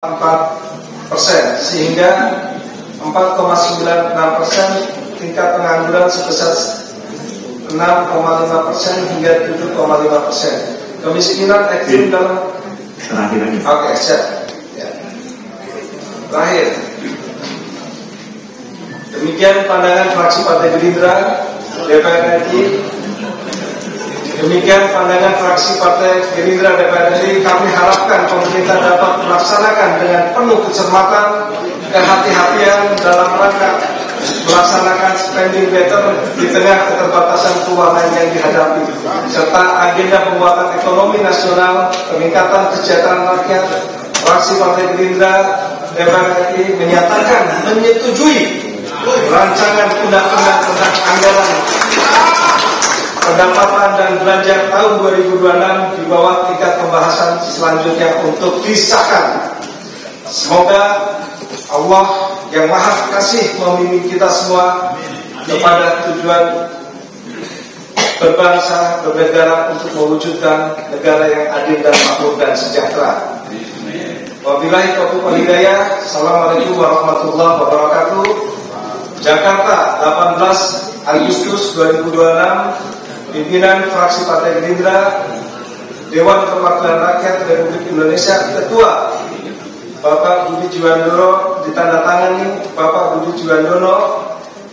4%, sehingga 4,96% tingkat pengangguran sebesar 6,5% hingga 7,5%. Kemiskinan ekstrim dalam Oke, siap. Ya. Terakhir. Demikian pandangan fraksi Partai Gerindra DPR RI. Demikian pandangan fraksi Partai Gerindra DPR RI. Kami harapkan pemerintah dapat melaksanakan dengan penuh kecermatan, kehati-hatian dalam rangka melaksanakan spending better di tengah keterbatasan keuangan yang dihadapi, serta agenda penguatan ekonomi nasional, peningkatan kesejahteraan rakyat. Fraksi Partai Gerindra DPR RI menyatakan menyetujui rancangan undang-undang tentang anggaran pendapatan dan belanja tahun 2026 di bawah tingkat pembahasan selanjutnya untuk disahkan. Semoga Allah yang Maha Kasih membimbing kita semua kepada tujuan berbangsa, bernegara untuk mewujudkan negara yang adil dan makmur dan sejahtera. Wabillahi taufiq wal hidayah. Assalamualaikum warahmatullahi wabarakatuh. Jakarta, 18 Agustus 2026. Pimpinan fraksi Partai Gerindra, Dewan Perwakilan Rakyat Republik Indonesia, Ketua Bapak Budi Jiwandono, ditandatangani Bapak Budi Jiwandono,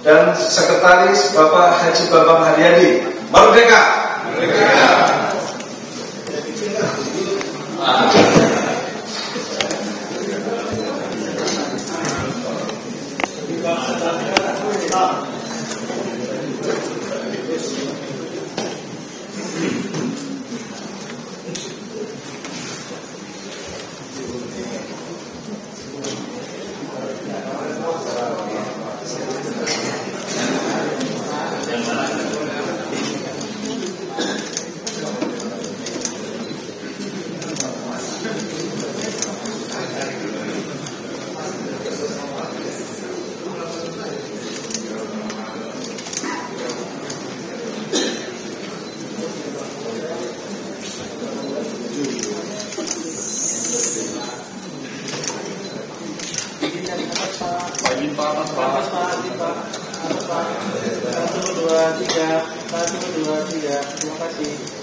dan Sekretaris Bapak Haji Bambang Haryadi. Merdeka! Merdeka! Terima kasih.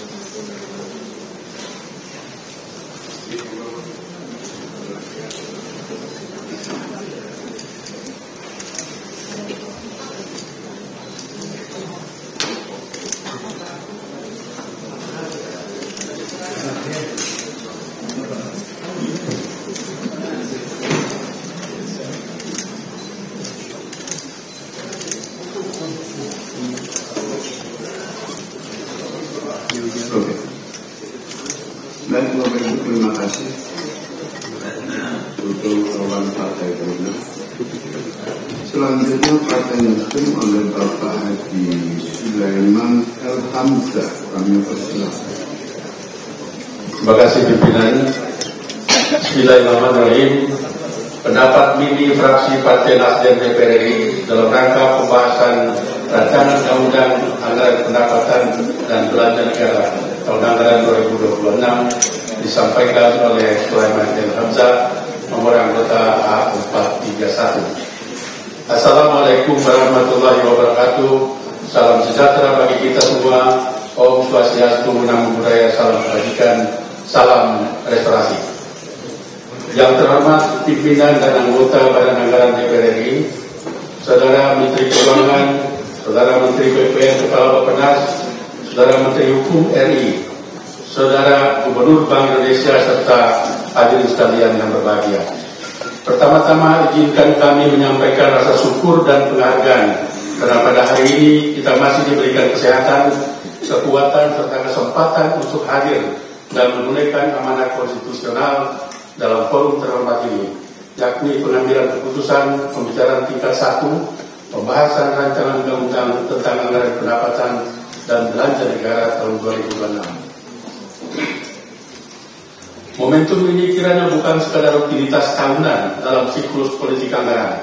Baik, Bapak Ibu, terima kasih untuk kawan Partai Gerindra. Selanjutnya Partai Nasdem oleh Bapak Haji Sulaiman El Hamzah. Kami persilakan. Terima kasih pimpinan. Bismillahirrahmanirrahim. Pendapat mini fraksi Partai Nasdem DPR RI dalam rangka pembahasan rancangan undang-undang anggaran pendapatan dan belanja negara tahun anggaran 2026 disampaikan oleh Sulaiman El Hamzah, nomor anggota A431. Assalamualaikum warahmatullahi wabarakatuh. Salam sejahtera bagi kita semua. Om Swastiastu, Namo Buddhaya, salam kebajikan, salam restorasi. Yang terhormat pimpinan dan anggota Badan Anggaran DPR RI, Saudara Menteri Keuangan, Saudara Menteri BPN Kepala Bappenas, Saudara Menteri Hukum RI, Saudara Gubernur Bank Indonesia, serta hadirin sekalian yang berbahagia. Pertama-tama izinkan kami menyampaikan rasa syukur dan penghargaan karena pada hari ini kita masih diberikan kesehatan, kekuatan, serta kesempatan untuk hadir dan menunaikan amanah konstitusional dalam forum terhormat ini, yakni pengambilan keputusan pembicaraan tingkat 1, pembahasan rancangan undang-undang tentang anggaran pendapatan dan belanja negara tahun 2026. Momentum ini kiranya bukan sekadar rutinitas tahunan dalam siklus politik anggaran,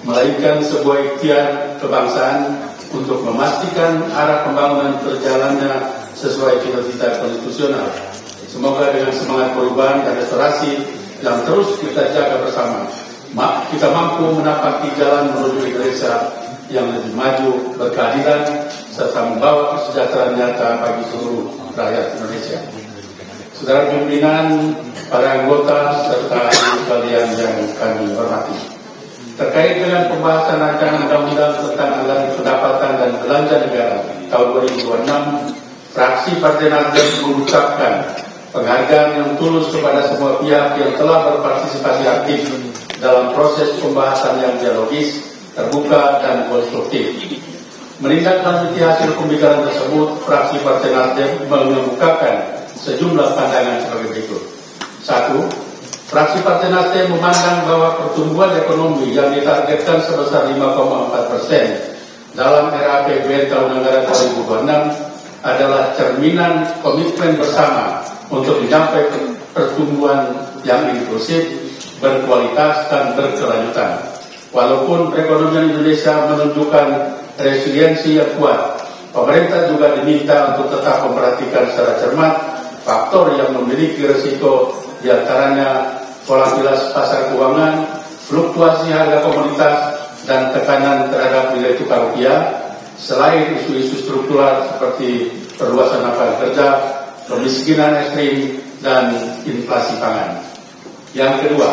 melainkan sebuah ikhtiar kebangsaan untuk memastikan arah pembangunan berjalannya sesuai cita-cita konstitusional. Semoga dengan semangat perubahan dan restorasi yang terus kita jaga bersama. Kita mampu menapaki jalan menuju Indonesia yang lebih maju, berkeadilan, serta membawa kesejahteraan nyata bagi seluruh rakyat Indonesia. Saudara pimpinan, para anggota, serta sekalian yang kami hormati. Terkait dengan pembahasan rancangan undang-undang tentang anggaran pendapatan dan belanja negara tahun 2026, fraksi Partai Nasdem mengucapkan penghargaan yang tulus kepada semua pihak yang telah berpartisipasi aktif dalam proses pembahasan yang dialogis, terbuka, dan konstruktif. Menindaklanjuti hasil pembicaraan tersebut, fraksi Partai Nasdem mengemukakan sejumlah pandangan sebagai berikut. 1. Fraksi Partai Nasdem memandang bahwa pertumbuhan ekonomi yang ditargetkan sebesar 5,4% dalam era APBN tahun anggaran 2026 adalah cerminan komitmen bersama untuk mencapai pertumbuhan yang inklusif, berkualitas, dan berkelanjutan. Walaupun perekonomian Indonesia menunjukkan resiliensi yang kuat, pemerintah juga diminta untuk tetap memperhatikan secara cermat faktor yang memiliki risiko, diantaranya volatilitas pasar keuangan, fluktuasi harga komoditas, dan tekanan terhadap nilai tukar rupiah, selain isu-isu struktural seperti perluasan lapangan kerja, kemiskinan ekstrim, dan inflasi pangan. Yang kedua,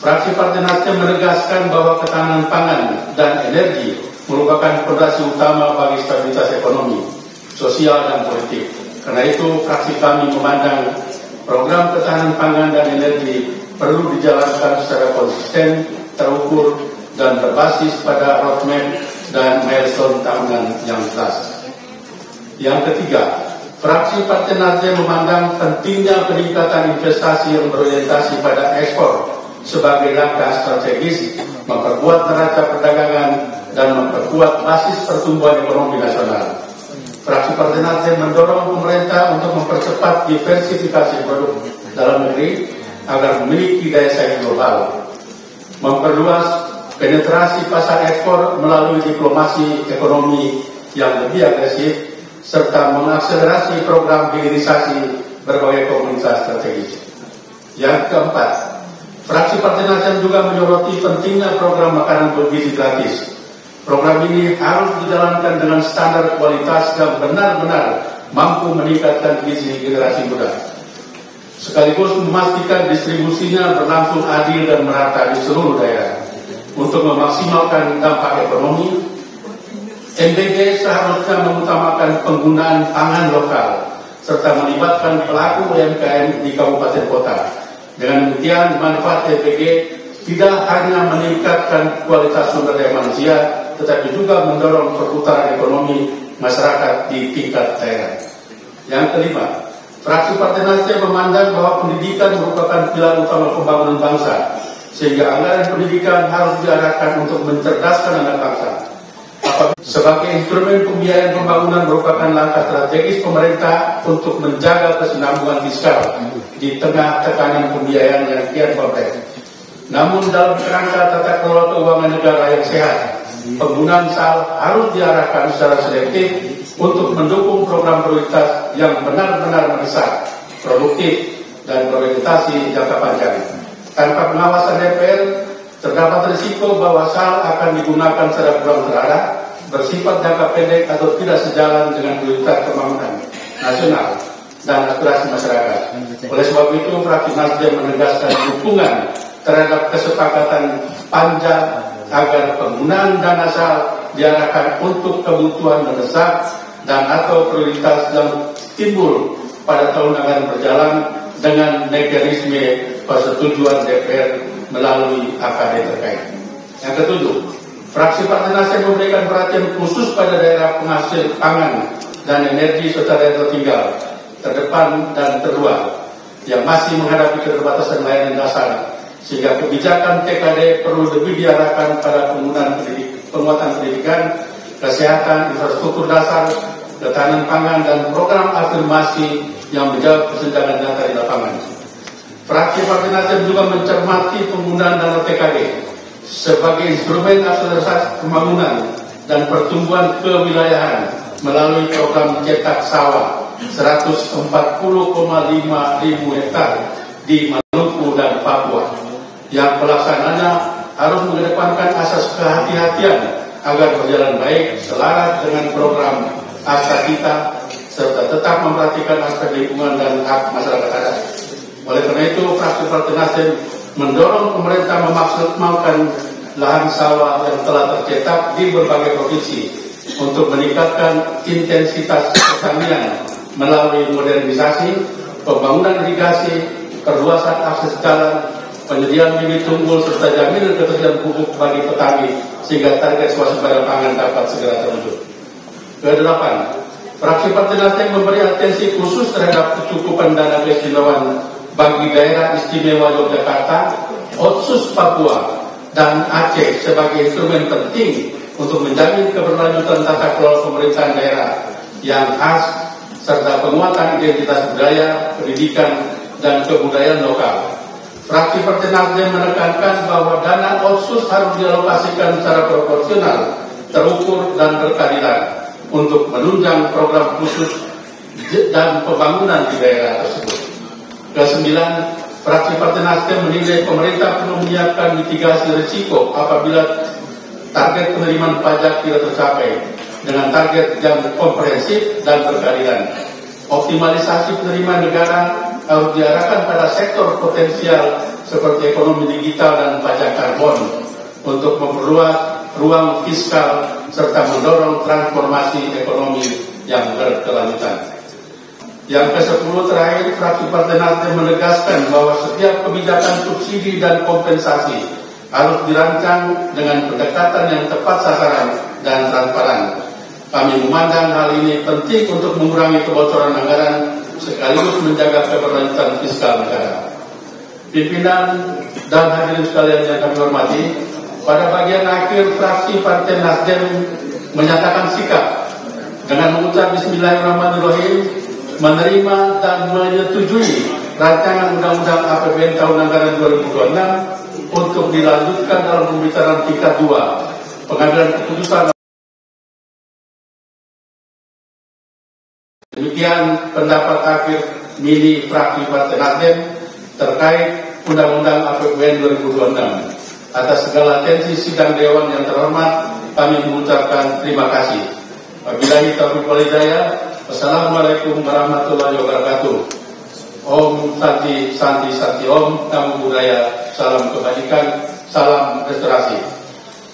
fraksi Partai Nasdem menegaskan bahwa ketahanan pangan dan energi merupakan fondasi utama bagi stabilitas ekonomi, sosial, dan politik. Karena itu, fraksi kami memandang program ketahanan pangan dan energi perlu dijalankan secara konsisten, terukur, dan berbasis pada roadmap dan milestone tahunan yang jelas. Yang ketiga, fraksi Partai Nasdem memandang pentingnya peningkatan investasi yang berorientasi pada ekspor sebagai langkah strategis memperkuat neraca perdagangan dan memperkuat basis pertumbuhan ekonomi nasional. Fraksi Partai Nasdem mendorong pemerintah untuk mempercepat diversifikasi produk dalam negeri agar memiliki daya saing global, memperluas penetrasi pasar ekspor melalui diplomasi ekonomi yang lebih agresif, serta mengakselerasi program hilirisasi berbagai komunitas strategis. Yang keempat, fraksi Partai Nasdem juga menyoroti pentingnya program makanan bergizi gratis. Program ini harus dijalankan dengan standar kualitas yang benar-benar mampu meningkatkan gizi generasi muda, sekaligus memastikan distribusinya berlangsung adil dan merata di seluruh daerah. Untuk memaksimalkan dampak ekonomi, MBG seharusnya mengutamakan penggunaan pangan lokal serta melibatkan pelaku UMKM di kabupaten kota. Dengan demikian, manfaat MBG tidak hanya meningkatkan kualitas sumber daya manusia, tetapi juga mendorong perputaran ekonomi masyarakat di tingkat daerah. Yang kelima, fraksi Partai Nasdem memandang bahwa pendidikan merupakan pilar utama pembangunan bangsa, sehingga anggaran pendidikan harus diarahkan untuk mencerdaskan anak bangsa. Sebagai instrumen pembiayaan pembangunan merupakan langkah strategis pemerintah untuk menjaga kesinambungan fiskal di tengah tekanan pembiayaan yang kian kompleks. Namun dalam kerangka tata kelola keuangan negara yang sehat, penggunaan SAL harus diarahkan secara selektif untuk mendukung program prioritas yang benar-benar mendesak, produktif, dan berorientasi jangka panjang. Tanpa pengawasan DPR, terdapat risiko bahwa SAL akan digunakan secara kurang terarah, bersifat jangka pendek atau tidak sejalan dengan prioritas pembangunan nasional dan aspirasi masyarakat. Oleh sebab itu, fraksi Nasdem menegaskan dukungan terhadap kesepakatan panja agar penggunaan dana SAL diarahkan untuk kebutuhan mendesak dan atau prioritas yang timbul pada tahun anggaran berjalan dengan mekanisme persetujuan DPR melalui AKD terkait. Yang ketujuh, fraksi Partai Nasdem memberikan perhatian khusus pada daerah penghasil pangan dan energi serta daerah tertinggal, terdepan dan terluar yang masih menghadapi keterbatasan layanan dasar, sehingga kebijakan TKD perlu lebih diarahkan pada penguatan pendidikan, kesehatan, infrastruktur dasar, ketahanan pangan, dan program afirmasi yang menjawab kesenjangan nyata di lapangan. Fraksi Partai Nasdem juga mencermati penggunaan dana TKD sebagai instrumen akselerasi pembangunan dan pertumbuhan kewilayahan melalui program cetak sawah 140,5 ribu hektar di Maluku dan Papua, yang pelaksananya harus mengedepankan asas kehati-hatian agar berjalan baik selaras dengan program ASA kita, serta tetap memperhatikan aspek lingkungan dan hak masyarakat adat. Oleh karena itu, fraksi Partai Nasdem mendorong pemerintah memaksimalkan lahan sawah yang telah tercetak di berbagai provinsi untuk meningkatkan intensitas pertanian melalui modernisasi, pembangunan irigasi, perluasan akses jalan, penyediaan bibit unggul serta jaminan ketersediaan pupuk bagi petani sehingga target swasembada pangan dapat segera terwujud. Kedelapan, fraksi Partai Nasdem memberi atensi khusus terhadap kecukupan dana keistimewaan bagi daerah istimewa Yogyakarta, Otsus Papua, dan Aceh sebagai instrumen penting untuk menjamin keberlanjutan tata kelola pemerintahan daerah yang khas serta penguatan identitas budaya, pendidikan, dan kebudayaan lokal. Fraksi Partai Nasdem menekankan bahwa dana Otsus harus dialokasikan secara proporsional, terukur, dan berkeadilan untuk menunjang program khusus dan pembangunan di daerah tersebut. Kesembilan, fraksi Partai Nasdem menilai pemerintah perlu menyiapkan mitigasi risiko apabila target penerimaan pajak tidak tercapai dengan target yang komprehensif dan berkeadilan. Optimalisasi penerimaan negara harus diarahkan pada sektor potensial seperti ekonomi digital dan pajak karbon untuk memperluas ruang fiskal serta mendorong transformasi ekonomi yang berkelanjutan. Yang ke-10 terakhir, fraksi Partai Nasdem menegaskan bahwa setiap kebijakan subsidi dan kompensasi harus dirancang dengan pendekatan yang tepat sasaran dan transparan. Kami memandang hal ini penting untuk mengurangi kebocoran anggaran sekaligus menjaga keberlanjutan fiskal negara. Pimpinan dan hadirin sekalian yang kami hormati, pada bagian akhir fraksi Partai Nasdem menyatakan sikap dengan mengucap Bismillahirrahmanirrahim, menerima dan menyetujui rancangan Undang-Undang APBN tahun anggaran 2026 untuk dilanjutkan dalam pembicaraan tingkat 2, pengambilan keputusan. Demikian pendapat akhir mini fraksi Partai Nasdem terkait Undang-Undang APBN 2026. Atas segala atensi sidang Dewan yang terhormat, kami mengucapkan terima kasih. Wabillahi taufiq wal hidayah. Wassalamualaikum warahmatullahi wabarakatuh. Om Santi Santi Santi Om, Namo Buddhaya, salam kebajikan, salam restorasi.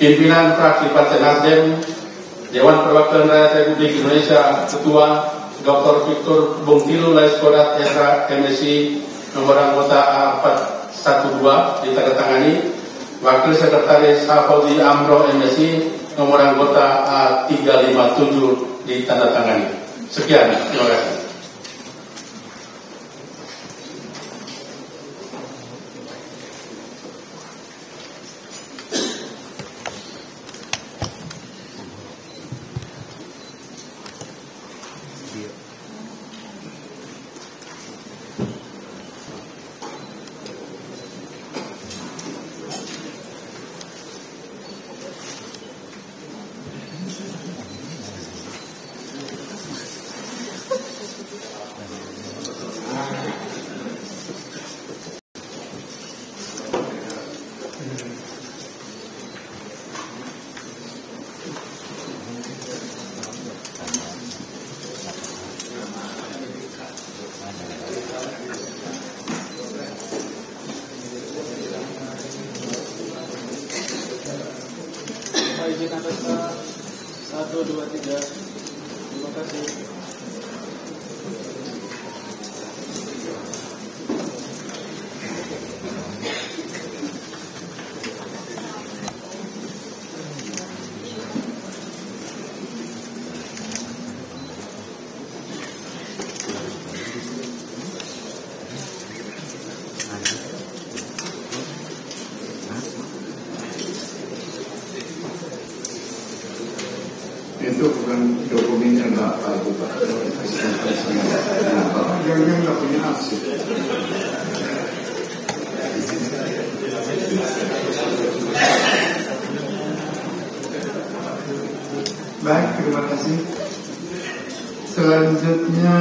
Pimpinan fraksi Partai Nasdem, Dewan Perwakilan Rakyat Republik Indonesia, Ketua Dr. Victor Bungtilu Laiskodat SH MSI, nomor anggota A412 ditandatangani. Wakil Sekretaris Hafauzi Amro MSI, nomor anggota A357 ditandatangani. Sekian, terima kasih. Izin atas 1, 2, 3. Terima kasih. Itu bukan dokumennya data, bukan. Yang nggak punya arsip. Baik, terima kasih. Selanjutnya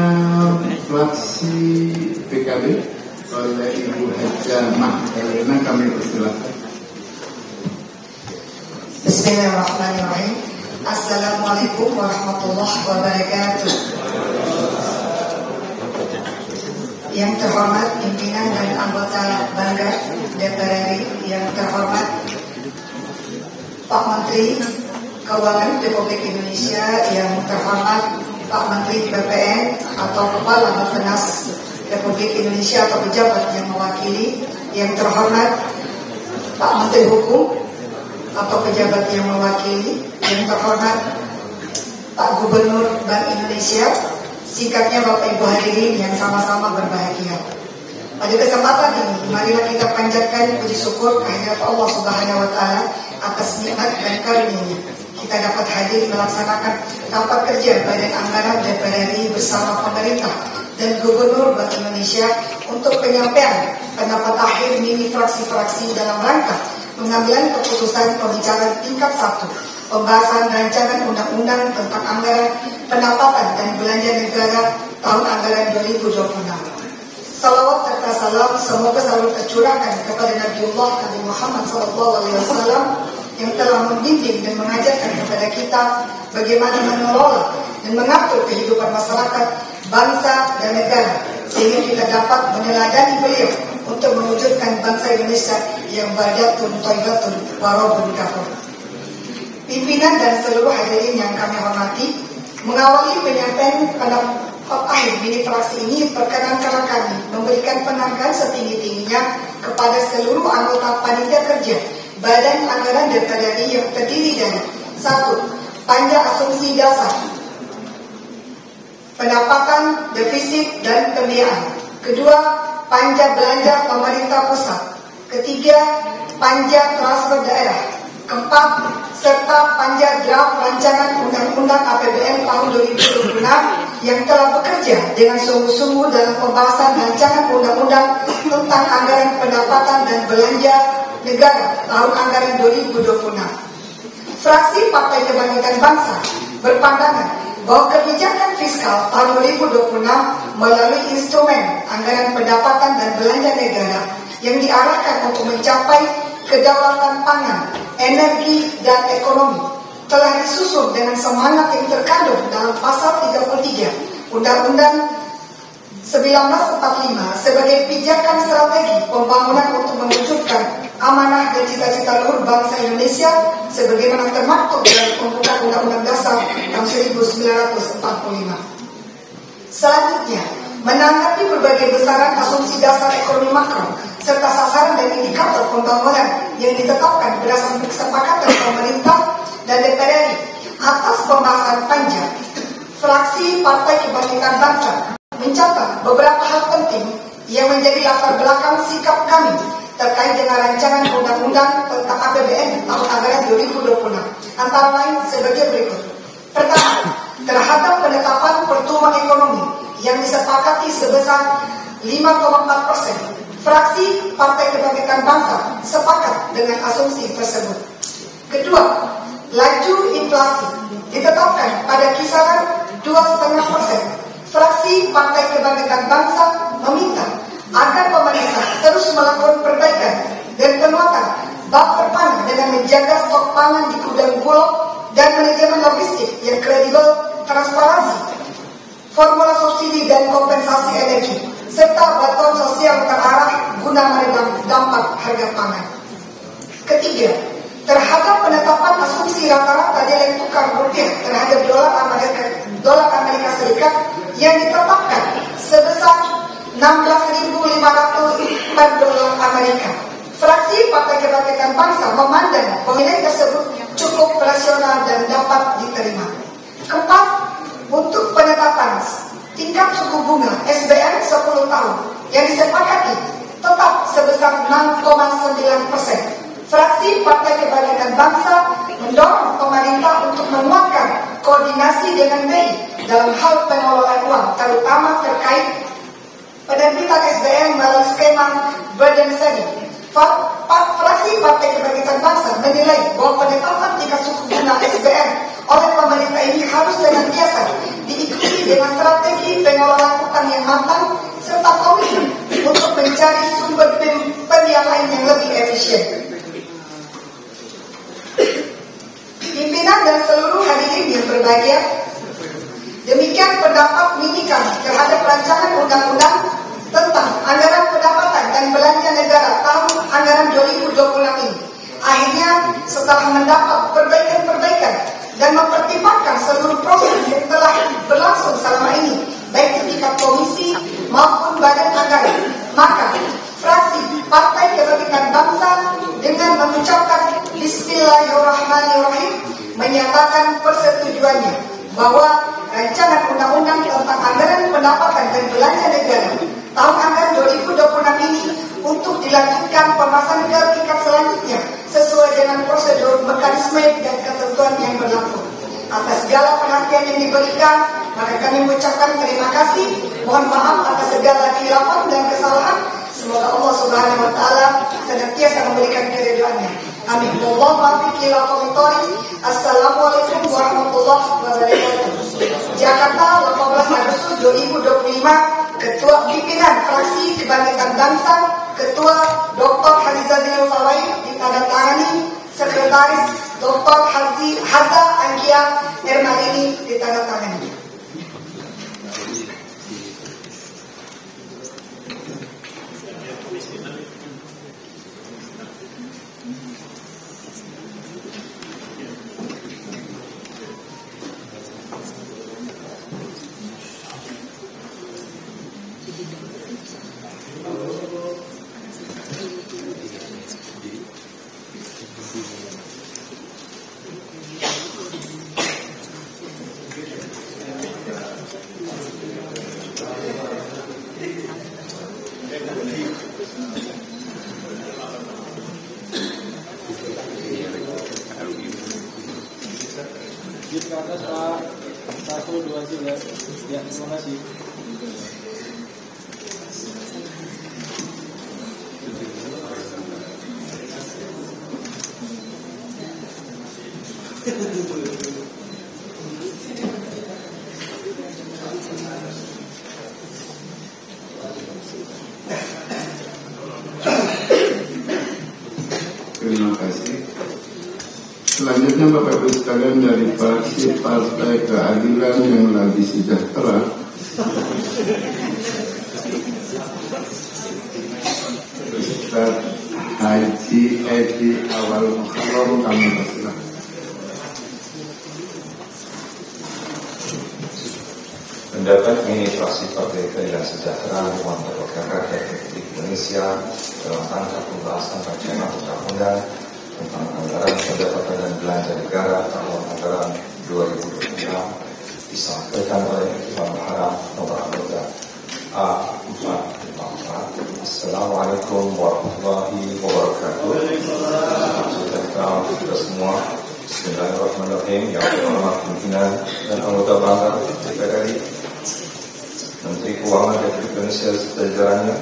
fraksi PKB, oleh Ibu Hajamah Elena, kami persilakan. Bismillahirrahmanirrahim. Assalamualaikum warahmatullahi wabarakatuh. Yang terhormat pimpinan dan anggota Banggar DPR RI, yang terhormat Pak Menteri Keuangan Republik Indonesia, yang terhormat Pak Menteri BPN atau Kepala Bappenas Republik Indonesia atau pejabat yang mewakili, yang terhormat Pak Menteri Hukum atau pejabat yang mewakili, yang terhormat Pak Gubernur Bank Indonesia, singkatnya Bapak Ibu hadirin yang sama-sama berbahagia. Pada kesempatan ini, marilah kita panjatkan puji syukur kehadirat Allah Subhanahu wa Ta'ala atas nikmat dan karunia-Nya. Kita dapat hadir melaksanakan rapat kerja Badan Anggaran DPR RI bersama pemerintah dan Gubernur Bank Indonesia untuk penyampaian pendapat akhir mini fraksi-fraksi dalam rangka pengambilan keputusan pembicaraan tingkat 1 pembahasan rancangan undang-undang tentang anggaran pendapatan dan belanja negara tahun anggaran 2026. Salawat serta salam semoga selalu tercurahkan kepada Nabiullah Nabi Muhammad SAW yang telah membimbing dan mengajarkan kepada kita bagaimana mengelola dan mengatur kehidupan masyarakat, bangsa dan negara, sehingga kita dapat meneladani beliau untuk mewujudkan bangsa Indonesia yang badatun thayyibatun warabun kafur. Pimpinan dan seluruh hadirin yang kami hormati, mengawali penyampaian pendapat akhir mini fraksi ini, perkenankanlah kami memberikan penghargaan setinggi-tingginya kepada seluruh anggota panitia kerja Badan Anggaran DPR RI yang terdiri dari 1. Panja asumsi dasar pendapatan, defisit, dan pembiayaan. 2. Panja belanja pemerintah pusat. 3. Panja transfer daerah. 4. Serta panja draft rancangan undang-undang APBN tahun 2026 yang telah bekerja dengan sungguh-sungguh dalam pembahasan rancangan undang-undang tentang anggaran pendapatan dan belanja negara tahun anggaran 2026. Fraksi Partai Kebangkitan Bangsa berpandangan bahwa kebijakan fiskal tahun 2026 melalui instrumen anggaran pendapatan dan belanja negara yang diarahkan untuk mencapai kedaulatan pangan, energi, dan ekonomi telah disusun dengan semangat yang terkandung dalam pasal 33 Undang-Undang 1945 sebagai pijakan strategi pembangunan untuk mewujudkan amanah dan cita-cita luhur bangsa Indonesia sebagaimana termaktub dalam pembukaan Undang-Undang Dasar tahun 1945. Selanjutnya, menanggapi berbagai besaran asumsi dasar ekonomi makro serta sasaran dan indikator pembangunan yang ditetapkan berdasarkan kesepakatan pemerintah dan DPR RI atas pembahasan panja, fraksi Partai Kebangkitan Bangsa mencatat beberapa hal penting yang menjadi latar belakang sikap kami terkait dengan rancangan undang-undang tentang APBN tahun anggaran 2026, antara lain sebagai berikut. Pertama, terhadap penetapan pertumbuhan ekonomi yang disepakati sebesar 5,4%. Fraksi Partai Kebangkitan Bangsa sepakat dengan asumsi tersebut. Kedua, laju inflasi ditetapkan pada kisaran 2,5%. Fraksi Partai Kebangkitan Bangsa meminta agar pemerintah terus melakukan perbaikan dan penguatan buffer pangan dengan menjaga stok pangan di gudang Bulog dan manajemen logistik yang kredibel, transparansi, formula subsidi dan kompensasi energi, serta bantuan sosial terarah guna meredam dampak harga pangan. Ketiga, terhadap penetapan asumsi rata-rata nilai tukar rupiah terhadap dolar Amerika Serikat yang ditetapkan sebesar 16.500 per dolar Amerika. Fraksi Partai Kebangkitan Bangsa memandang nilai tersebut cukup rasional dan dapat diterima. Keempat, untuk penetapan tingkat suku bunga SBN 10 tahun yang disepakati tetap sebesar 6,9%. Fraksi Partai Kebangkitan Bangsa mendorong pemerintah untuk menguatkan koordinasi dengan BI dalam hal pengelolaan uang, terutama terkait penerbitan SBN melalui skema burden sharing. Fraksi Partai Kebangkitan Bangsa menilai bahwa penetapan tingkat suku bunga SBN oleh pemerintah ini harus senantiasa diikuti dengan strategi pengelolaan utang yang matang serta komitmen untuk mencari sumber pendanaan yang lebih efisien. Pimpinan dan seluruh hadirin yang berbahagia, demikian pendapat mini kami terhadap rancangan undang-undang tentang anggaran pendapatan dan belanja negara tahun anggaran 2026 ini. Akhirnya, setelah mendapat perbaikan-perbaikan dan mempertimbangkan seluruh proses yang telah berlangsung selama ini, baik di tingkat komisi maupun badan anggaran, maka fraksi Partai Kebangkitan Bangsa dengan mengucapkan Bismillahirrahmanirrahim menyatakan persetujuannya bahwa rancangan undang-undang tentang anggaran pendapatan dan belanja negara tahun anggaran 2026 ini untuk dilanjutkan pembahasan ke tingkat selanjutnya sesuai dengan prosedur, mekanisme dan ketentuan yang berlaku. Atas segala perhatian yang diberikan, maka kami mengucapkan terima kasih. Mohon maaf atas segala khilafan dan kesalahan. Semoga Allah Subhanahu wa taala senantiasa memberikan keridhaannya. Amin. Assalamualaikum warahmatullahi wabarakatuh. Jakarta, 18 Agustus 2025. Ketua Pimpinan Fraksi Kebangkitan Bangsa, Ketua Dr. Haji Zazilul Fawait ditandatangani, Sekretaris Dr. Haza Anggia Ermarini ditandatangani. Ke atas Pak. 1, 2, 3. Ya, terima kasih. Terima kasih. Selanjutnya Bapak Ibu sekalian dari fraksi Partai Keadilan yang lebih sejahtera, Ustaz Haji Edi Awal Muharram, kami persilakan. Pendapat mini fraksi Partai Keadilan Sejahtera Dewan Perwakilan Rakyat Republik Indonesia dalam rangka pembahasan rancangan undang-undang tentang anggaran pendapatan dan belanja negara tahun anggaran 2026 disampaikan oleh Imam Haram nomor anggota A454. Assalamualaikum warahmatullahi wabarakatuh. Saudara kita semua, Bismillahirrahmanirrahim. Yang terhormat pimpinan dan anggota bangsa DPR RI, Menteri Keuangan Republik Indonesia serta jajarannya,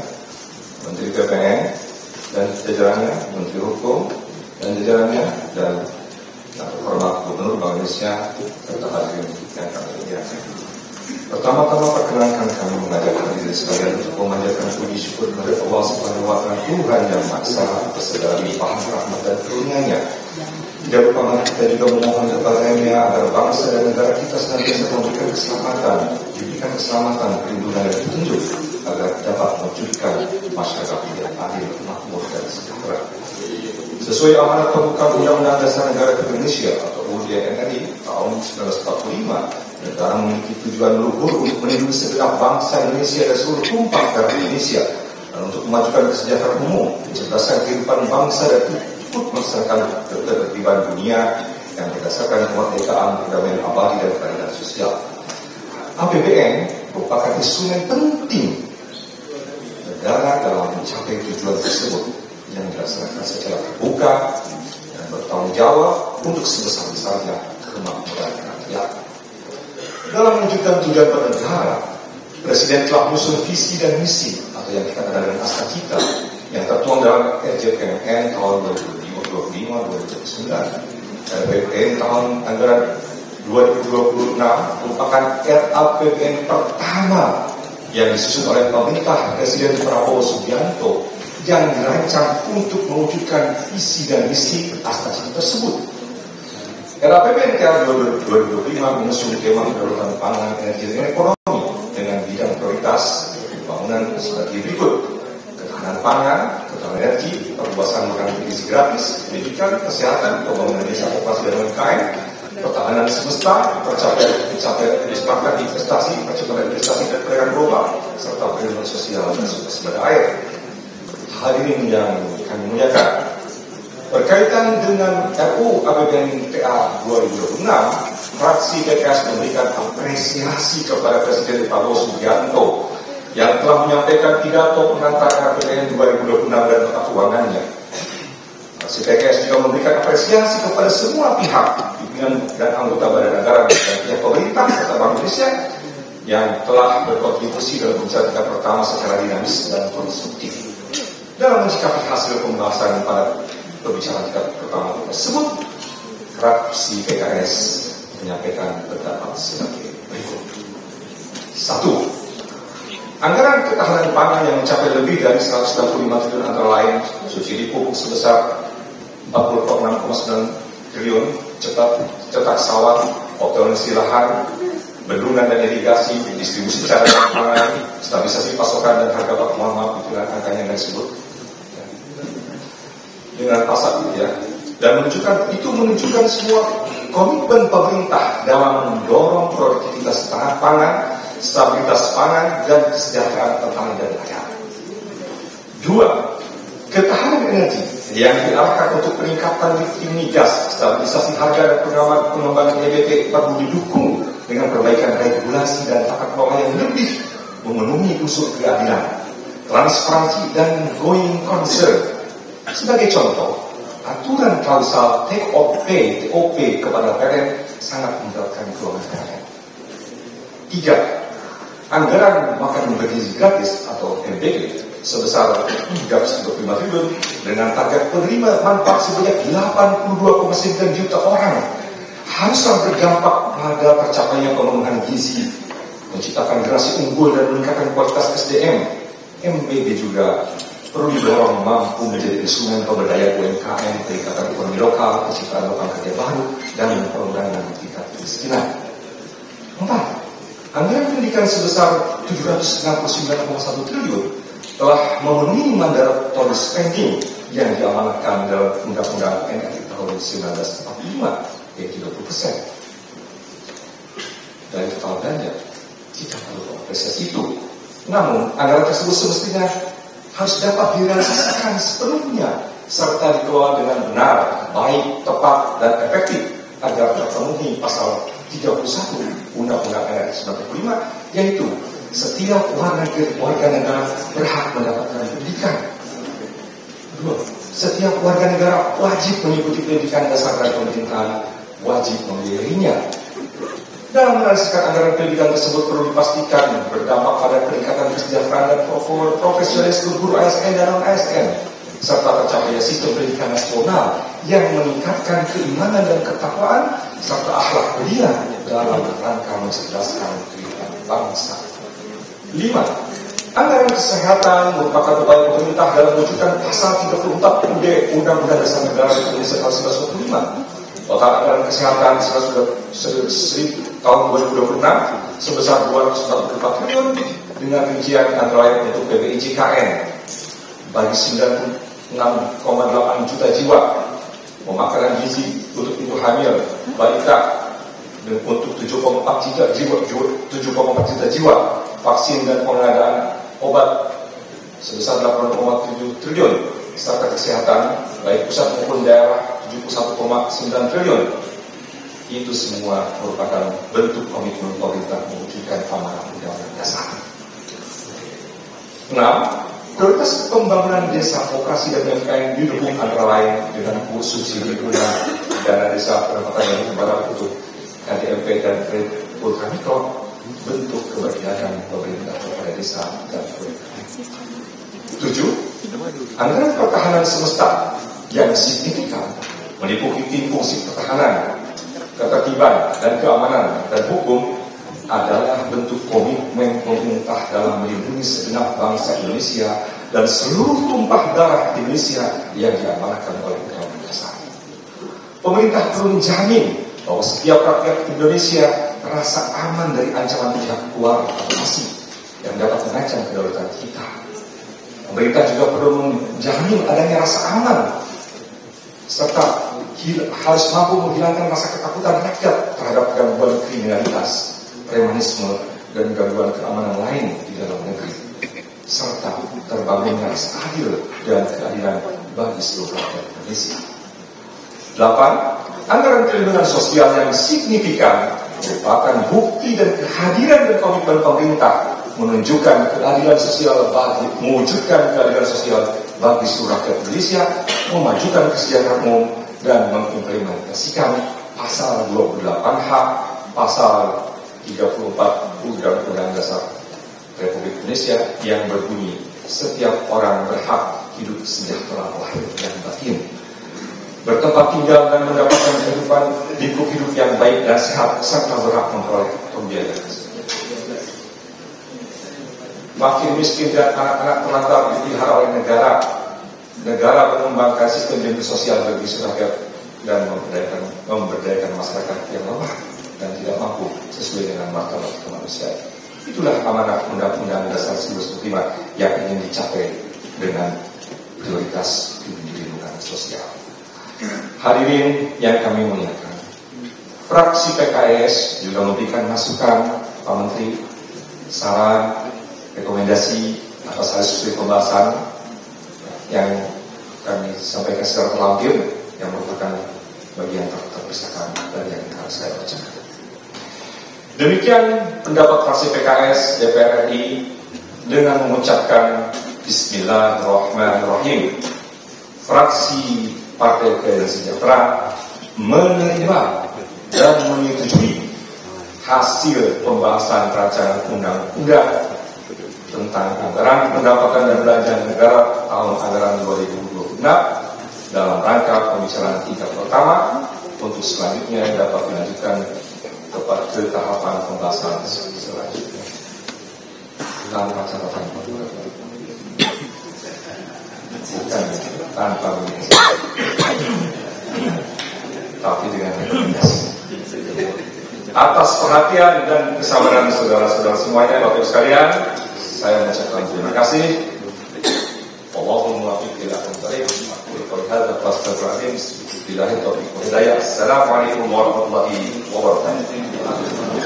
Menteri PPN dan jajarannya, Menteri Hukum dan jajarannya, dan yang terhormat Gubernur Bank Indonesia serta hadirin yang kami muliakan. Pertama-tama perkenankan kami mengajak hadirin sekalian untuk memanjatkan puji syukur kepada Allah Subhanahu wa taala, Tuhan yang Maha Esa atas segala limpahan rahmat dan karunia-Nya. Tidak lupa kita juga memohon kepada-Nya agar bangsa dan negara kita senantiasa memberikan keselamatan, diberikan keselamatan, perlindungan dan petunjuk agar dapat mewujudkan masyarakat yang adil, makmur dan sejahtera. Sesuai amanat pembuka Undang-Undang Dasar Negara Indonesia atau UUD NRI tahun 1945, negara memiliki tujuan luhur untuk melindungi segenap bangsa Indonesia dan seluruh tumpah darah Indonesia, dan untuk memajukan kesejahteraan umum, mencerdaskan kehidupan bangsa dan ikut melaksanakan ketertiban dunia yang berdasarkan kemerdekaan, perdamaian abadi dan keadilan sosial. APBN merupakan instrumen penting negara dalam mencapai tujuan tersebut yang dilaksanakan secara terbuka dan bertanggung jawab untuk sebesar-besarnya kemakmuran rakyat. Dalam mewujudkan tujuan bernegara, Presiden telah menyusun visi dan misi atau yang kita kenal dengan Astra Cita yang tertuang dalam RJPMN tahun 2025-2029. RPBN tahun anggaran 2026 merupakan RAPBN pertama yang disusun oleh pemerintah Presiden Prabowo Subianto yang dirancang untuk mewujudkan visi dan misi prestasi tersebut. RAPBN 2025 mengusung tema kedaulatan pangan, energi, dan ekonomi dengan bidang prioritas pembangunan sebagai berikut: ketahanan pangan, ketahanan energi, perluasan makanan gizi gratis, pendidikan, kesehatan, pembangunan desa, koperasi dan UMKM, pertahanan semesta, pencapaian kesepakatan investasi, percepatan investasi dan perdagangan global, serta perlindungan sosial dan sumber air. Hadirin yang kami muliakan, berkaitan dengan RUU APBN TA 2026, fraksi PKS memberikan apresiasi kepada Presiden Prabowo Subianto yang telah menyampaikan pidato pengantar APBN 2026 dan tata keuangannya. Fraksi PKS juga memberikan apresiasi kepada semua pihak, pimpinan dan anggota badan anggaran dan pihak pemerintah serta Bank Indonesia yang telah berkontribusi dalam pembicaraan tingkat pertama secara dinamis dan konstruktif. Dalam menyikapi hasil pembahasan pada pembicaraan tingkat pertama tersebut, fraksi PKS menyampaikan pendapat sebagai berikut. 1. Anggaran ketahanan pangan yang mencapai lebih dari 165 triliun antara lain subsidi pupuk sebesar 46,9 triliun, cetak sawah, optimalisasi lahan, bendungan dan irigasi, distribusi cadangan pangan, stabilisasi pasokan dan harga baku, mohon maaf dengan angkanya yang disebut dengan pasar ya, dan menunjukkan semua komitmen pemerintah dalam mendorong produktivitas pangan, stabilitas pangan dan kesejahteraan petani dan rakyat. 2. Ketahanan energi yang diarahkan untuk peningkatan lifting migas, stabilisasi harga dan pengembangan EBT perlu didukung dengan perbaikan regulasi dan tata kelola yang lebih memenuhi unsur keadilan, transparansi dan going concern. Sebagai contoh, aturan klausal TOP kepada PLN sangat memberatkan keuangan PLN. 3. Anggaran makan bergizi gratis atau MBG sebesar 325 triliun dengan target penerima manfaat sebanyak 82,9 juta orang haruslah berdampak pada tercapainya pemenuhan gizi, menciptakan generasi unggul dan meningkatkan kualitas SDM. MBG juga perlu didorong mampu menjadi instrumen pemberdayaan UMKM, peningkatan ekonomi lokal, penciptaan lapangan kerja baru, dan pengurangan tingkat kemiskinan. 4. Anggaran pendidikan sebesar 769,1 triliun telah memenuhi mandatory spending yang diamanatkan dalam Undang-Undang NRI tahun 1945, yaitu 20% dari total belanja. Kita perlu apresiasi itu. Namun, anggaran tersebut semestinya harus dapat direalisasikan sepenuhnya serta dikelola dengan benar, baik, tepat, dan efektif agar terpenuhi pasal 31 Undang-Undang NRI 1945, yaitu setiap warga negara berhak mendapatkan pendidikan. 2. Setiap warga negara wajib mengikuti pendidikan dasar dan pemerintahan wajib membiayainya. Dalam merealisasikan anggaran pendidikan tersebut perlu dipastikan berdampak pada peningkatan kesejahteraan dan profesionalisme guru ASN dan non-ASN, serta tercapainya sistem pendidikan nasional yang meningkatkan keimanan dan ketakwaan serta akhlak mulia dalam rangka mencerdaskan kehidupan bangsa. 5. Anggaran kesehatan merupakan upaya pemerintah dalam mewujudkan pasal 34 UUD Undang-Undang Dasar Negara Republik Indonesia tahun 1945. Total anggaran kesehatan tahun 2026 sebesar 244 triliun dengan rincian antara lain untuk PBIJKN bagi 96,8 juta jiwa, pemakaran gizi untuk ibu hamil, balita untuk 7,4 juta jiwa, vaksin dan pengadaan obat sebesar 8,7 triliun, serta kesehatan baik pusat maupun daerah 71,9 triliun. Itu semua merupakan bentuk komitmen pemerintah mewujudkan amanah Undang-Undang Dasar. 6. Prioritas pembangunan desa, koperasi dan UMKM didukung antara lain dengan subsidi guna dana desa pendapatan yang terbatas untuk KDMP dan kredit ultramikro, bentuk keberpihakan pemerintah kepada desa dan UMKM. 7. Anggaran pertahanan semesta yang signifikan meliputi fungsi pertahanan, ketertiban dan keamanan dan hukum adalah bentuk komitmen pemerintah dalam melindungi segenap bangsa Indonesia dan seluruh tumpah darah Indonesia yang diamanahkan oleh Undang-Undang Dasar. Pemerintah perlu menjamin bahwa setiap rakyat Indonesia merasa aman dari ancaman pihak luar atau asing yang dapat mengancam kedaulatan kita. Pemerintah juga perlu menjamin adanya rasa aman serta harus mampu menghilangkan rasa ketakutan rakyat terhadap gangguan kriminalitas, premanisme, dan gangguan keamanan lain di dalam negeri, serta terbangunnya rasa adil dan keadilan bagi seluruh rakyat Indonesia. 8. Anggaran perlindungan sosial yang signifikan merupakan bukti dan kehadiran dan komitmen pemerintah mewujudkan keadilan sosial bagi seluruh rakyat Indonesia, memajukan kesejahteraan umum, dan mengimplementasikan pasal 28H, pasal 34 Undang-Undang Dasar Republik Indonesia yang berbunyi setiap orang berhak hidup sejahtera lahir dan batin, bertempat tinggal dan mendapatkan kehidupan lingkup hidup yang baik dan sehat, serta berhak memperoleh pembiayaan. Makin miskin dan anak-anak terlantar dipelihara oleh negara. Negara mengembangkan sistem jaminan sosial bagi rakyat dan memberdayakan masyarakat yang lemah dan tidak mampu sesuai dengan martabat kemanusiaan. Itulah amanah Undang-Undang Dasar 1945 yang ingin dicapai dengan prioritas perlindungan sosial. Hadirin yang kami muliakan, fraksi PKS juga memberikan masukan Pak Menteri, saran, rekomendasi atas hasil pembahasan yang kami sampaikan secara terlampir, yang merupakan bagian terpisahkan dari yang harus saya bacakan. Demikian pendapat fraksi PKS DPR RI dengan mengucapkan Bismillahirrahmanirrahim. Fraksi Partai Keadilan Sejahtera menerima dan menyetujui hasil pembahasan rancangan undang-undang tentang anggaran pendapatan dan belanja negara tahun anggaran 2026 dalam rangka pembicaraan tingkat pertama untuk selanjutnya dapat dilanjutkan ke tahapan pembahasan selanjutnya. Tanpa catatan bukan tanpa tapi dengan rekomendasi. Atas perhatian dan kesabaran saudara-saudara semuanya, Bapak Ibu sekalian, saya mengucapkan terima kasih. Allahumma muwaffiq ila aqwamit thoriq. Qul hadza fastaghfirullahi billahi taufiq wal hidayah. Assalamualaikum warahmatullahi wabarakatuh.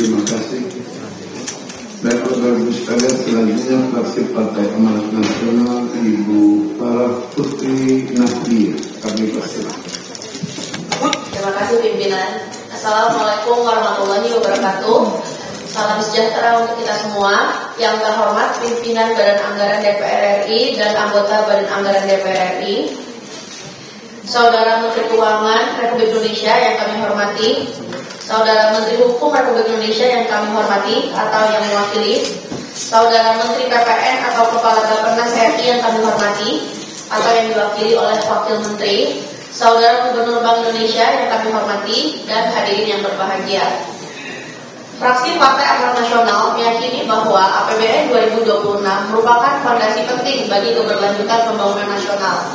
Terima kasih. Dan Bapak Ibu sekalian, selanjutnya fraksi Partai Amanat Nasional Ibu Farah Putri Nahdia. Kami persilakan. Terima kasih pimpinan. Assalamualaikum warahmatullahi wabarakatuh. Salam sejahtera untuk kita semua. Yang terhormat pimpinan Badan Anggaran DPR RI dan anggota Badan Anggaran DPR RI, Saudara Menteri Keuangan Republik Indonesia yang kami hormati, Saudara Menteri Hukum Republik Indonesia yang kami hormati atau yang mewakili, Saudara Menteri PPN atau Kepala Bappenas RI yang kami hormati atau yang diwakili oleh Wakil Menteri, Saudara Gubernur Bank Indonesia yang kami hormati, dan hadirin yang berbahagia. Fraksi Partai Amanat Nasional meyakini bahwa bahwa APBN 2026 merupakan fondasi penting bagi keberlanjutan pembangunan nasional.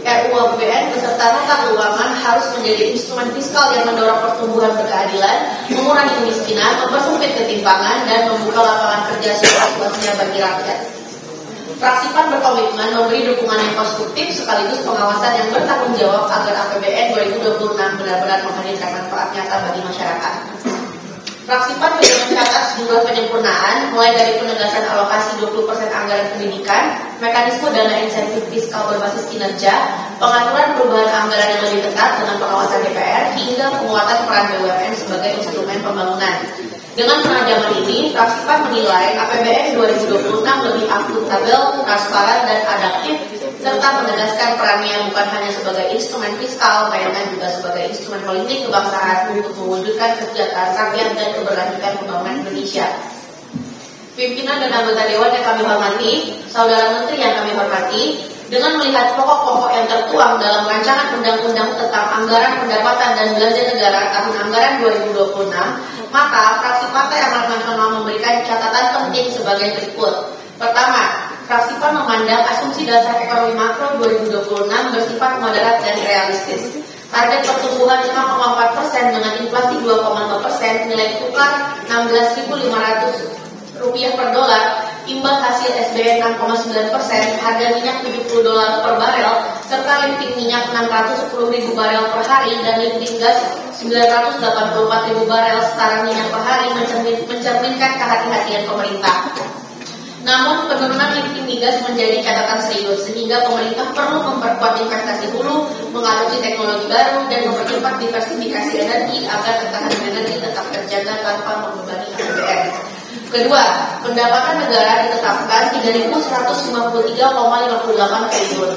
RUU APBN beserta nota keuangan harus menjadi instrumen fiskal yang mendorong pertumbuhan berkeadilan, mengurangi kemiskinan, mempersempit ketimpangan, dan membuka lapangan kerja seluas-luasnya bagi rakyat. Fraksi PAN berkomitmen memberi dukungan yang konstruktif sekaligus pengawasan yang bertanggung jawab agar APBN 2026 benar-benar menghadirkan manfaat nyata bagi masyarakat. Fraksi PAN juga mencatat sejumlah penyempurnaan, mulai dari penegasan alokasi 20% anggaran pendidikan, mekanisme dana insentif fiskal berbasis kinerja, pengaturan perubahan anggaran yang lebih ketat dengan pengawasan DPR, hingga penguatan peran BUMN sebagai instrumen pembangunan. Dengan penajaman ini, fraksi PAN menilai APBN 2026 lebih akuntabel, transparan, dan adaptif, serta menegaskan perannya bukan hanya sebagai instrumen fiskal, melainkan juga sebagai instrumen politik kebangsaan untuk mewujudkan kesejahteraan rakyat dan keberlanjutan pembangunan Indonesia. Pimpinan dan anggota Dewan yang kami hormati, saudara Menteri yang kami hormati, dengan melihat pokok-pokok yang tertuang dalam rancangan undang-undang tentang anggaran pendapatan dan belanja negara tahun anggaran 2026, maka fraksi Partai Amanat Nasional memberikan catatan penting sebagai berikut. Pertama, fraksi PAN memandang asumsi dasar ekonomi makro 2026 bersifat moderat dan realistis. Target pertumbuhan 5,4% dengan inflasi 2,5%, nilai tukar Rp16.500 per dolar, imbal hasil SBN 6,9%, harga minyak $70 per barel, serta lifting minyak 610.000 barel per hari dan lifting gas 984.000 barel setara minyak per hari mencerminkan kehati-hatian pemerintah. Namun penurunan lifting migas menjadi catatan serius sehingga pemerintah perlu memperkuat investasi hulu, mengadopsi teknologi baru, dan mempercepat diversifikasi energi agar ketahanan energi tetap terjaga tanpa membebani APBN. Kedua, pendapatan negara ditetapkan 3.153,58 triliun.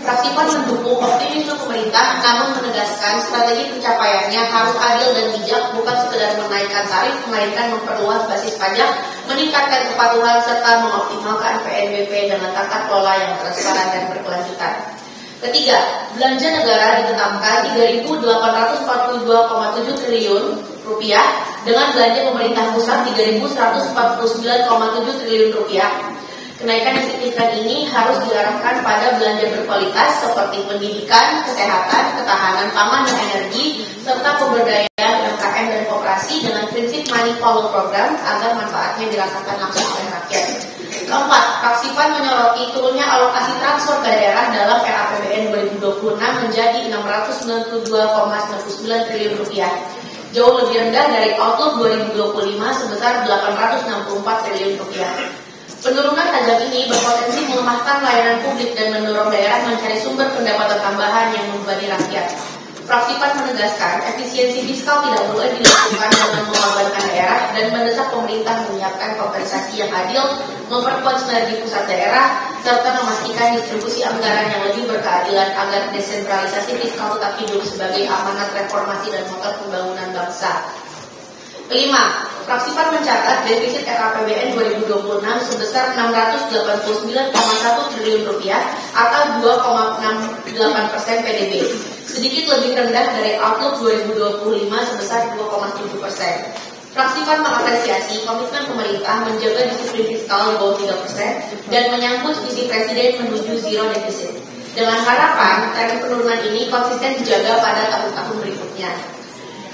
Fraksi PAN mendukung optimisme pemerintah, namun menegaskan strategi pencapaiannya harus adil dan bijak, bukan sekedar menaikkan tarif, melainkan memperluas basis pajak, meningkatkan kepatuhan, serta mengoptimalkan PNBP dengan tata kelola yang transparan dan berkelanjutan. Ketiga, belanja negara ditetapkan 3.842,7 triliun rupiah dengan belanja pemerintah pusat 3.149,7 triliun rupiah. Kenaikan yang signifikan ini harus diarahkan pada belanja berkualitas seperti pendidikan, kesehatan, ketahanan pangan dan energi, serta pemberdayaan UMKM dan koperasi dengan prinsip money follow program agar manfaatnya dirasakan langsung oleh rakyat. Keempat, fraksi PAN menyoroti turunnya alokasi transfer ke daerah dalam RAPBN 2026 menjadi 692,99 triliun rupiah. Jauh lebih rendah dari outlook 2025 sebesar 864 triliun rupiah. Penurunan tajam ini berpotensi melemahkan layanan publik dan mendorong daerah mencari sumber pendapatan tambahan yang membebani rakyat. Fraksi PAN menegaskan efisiensi fiskal tidak boleh dilakukan dengan mengorbankan daerah dan mendesak pemerintah menyiapkan kompensasi yang adil, memperkuat sinergi pusat daerah, serta memastikan distribusi anggaran yang lebih berkeadilan agar desentralisasi fiskal tetap hidup sebagai amanat reformasi dan motor pembangunan bangsa. Kelima, fraksi PAN mencatat defisit RAPBN 2026 sebesar 689,1 triliun rupiah atau 2,68% PDB, sedikit lebih rendah dari outlook 2025 sebesar 2,7%. Fraksi PAN mengapresiasi komitmen pemerintah menjaga disiplin fiskal di bawah 3% dan menyambut visi Presiden menuju zero deficit. Dengan harapan, tren penurunan ini konsisten dijaga pada tahun-tahun berikutnya.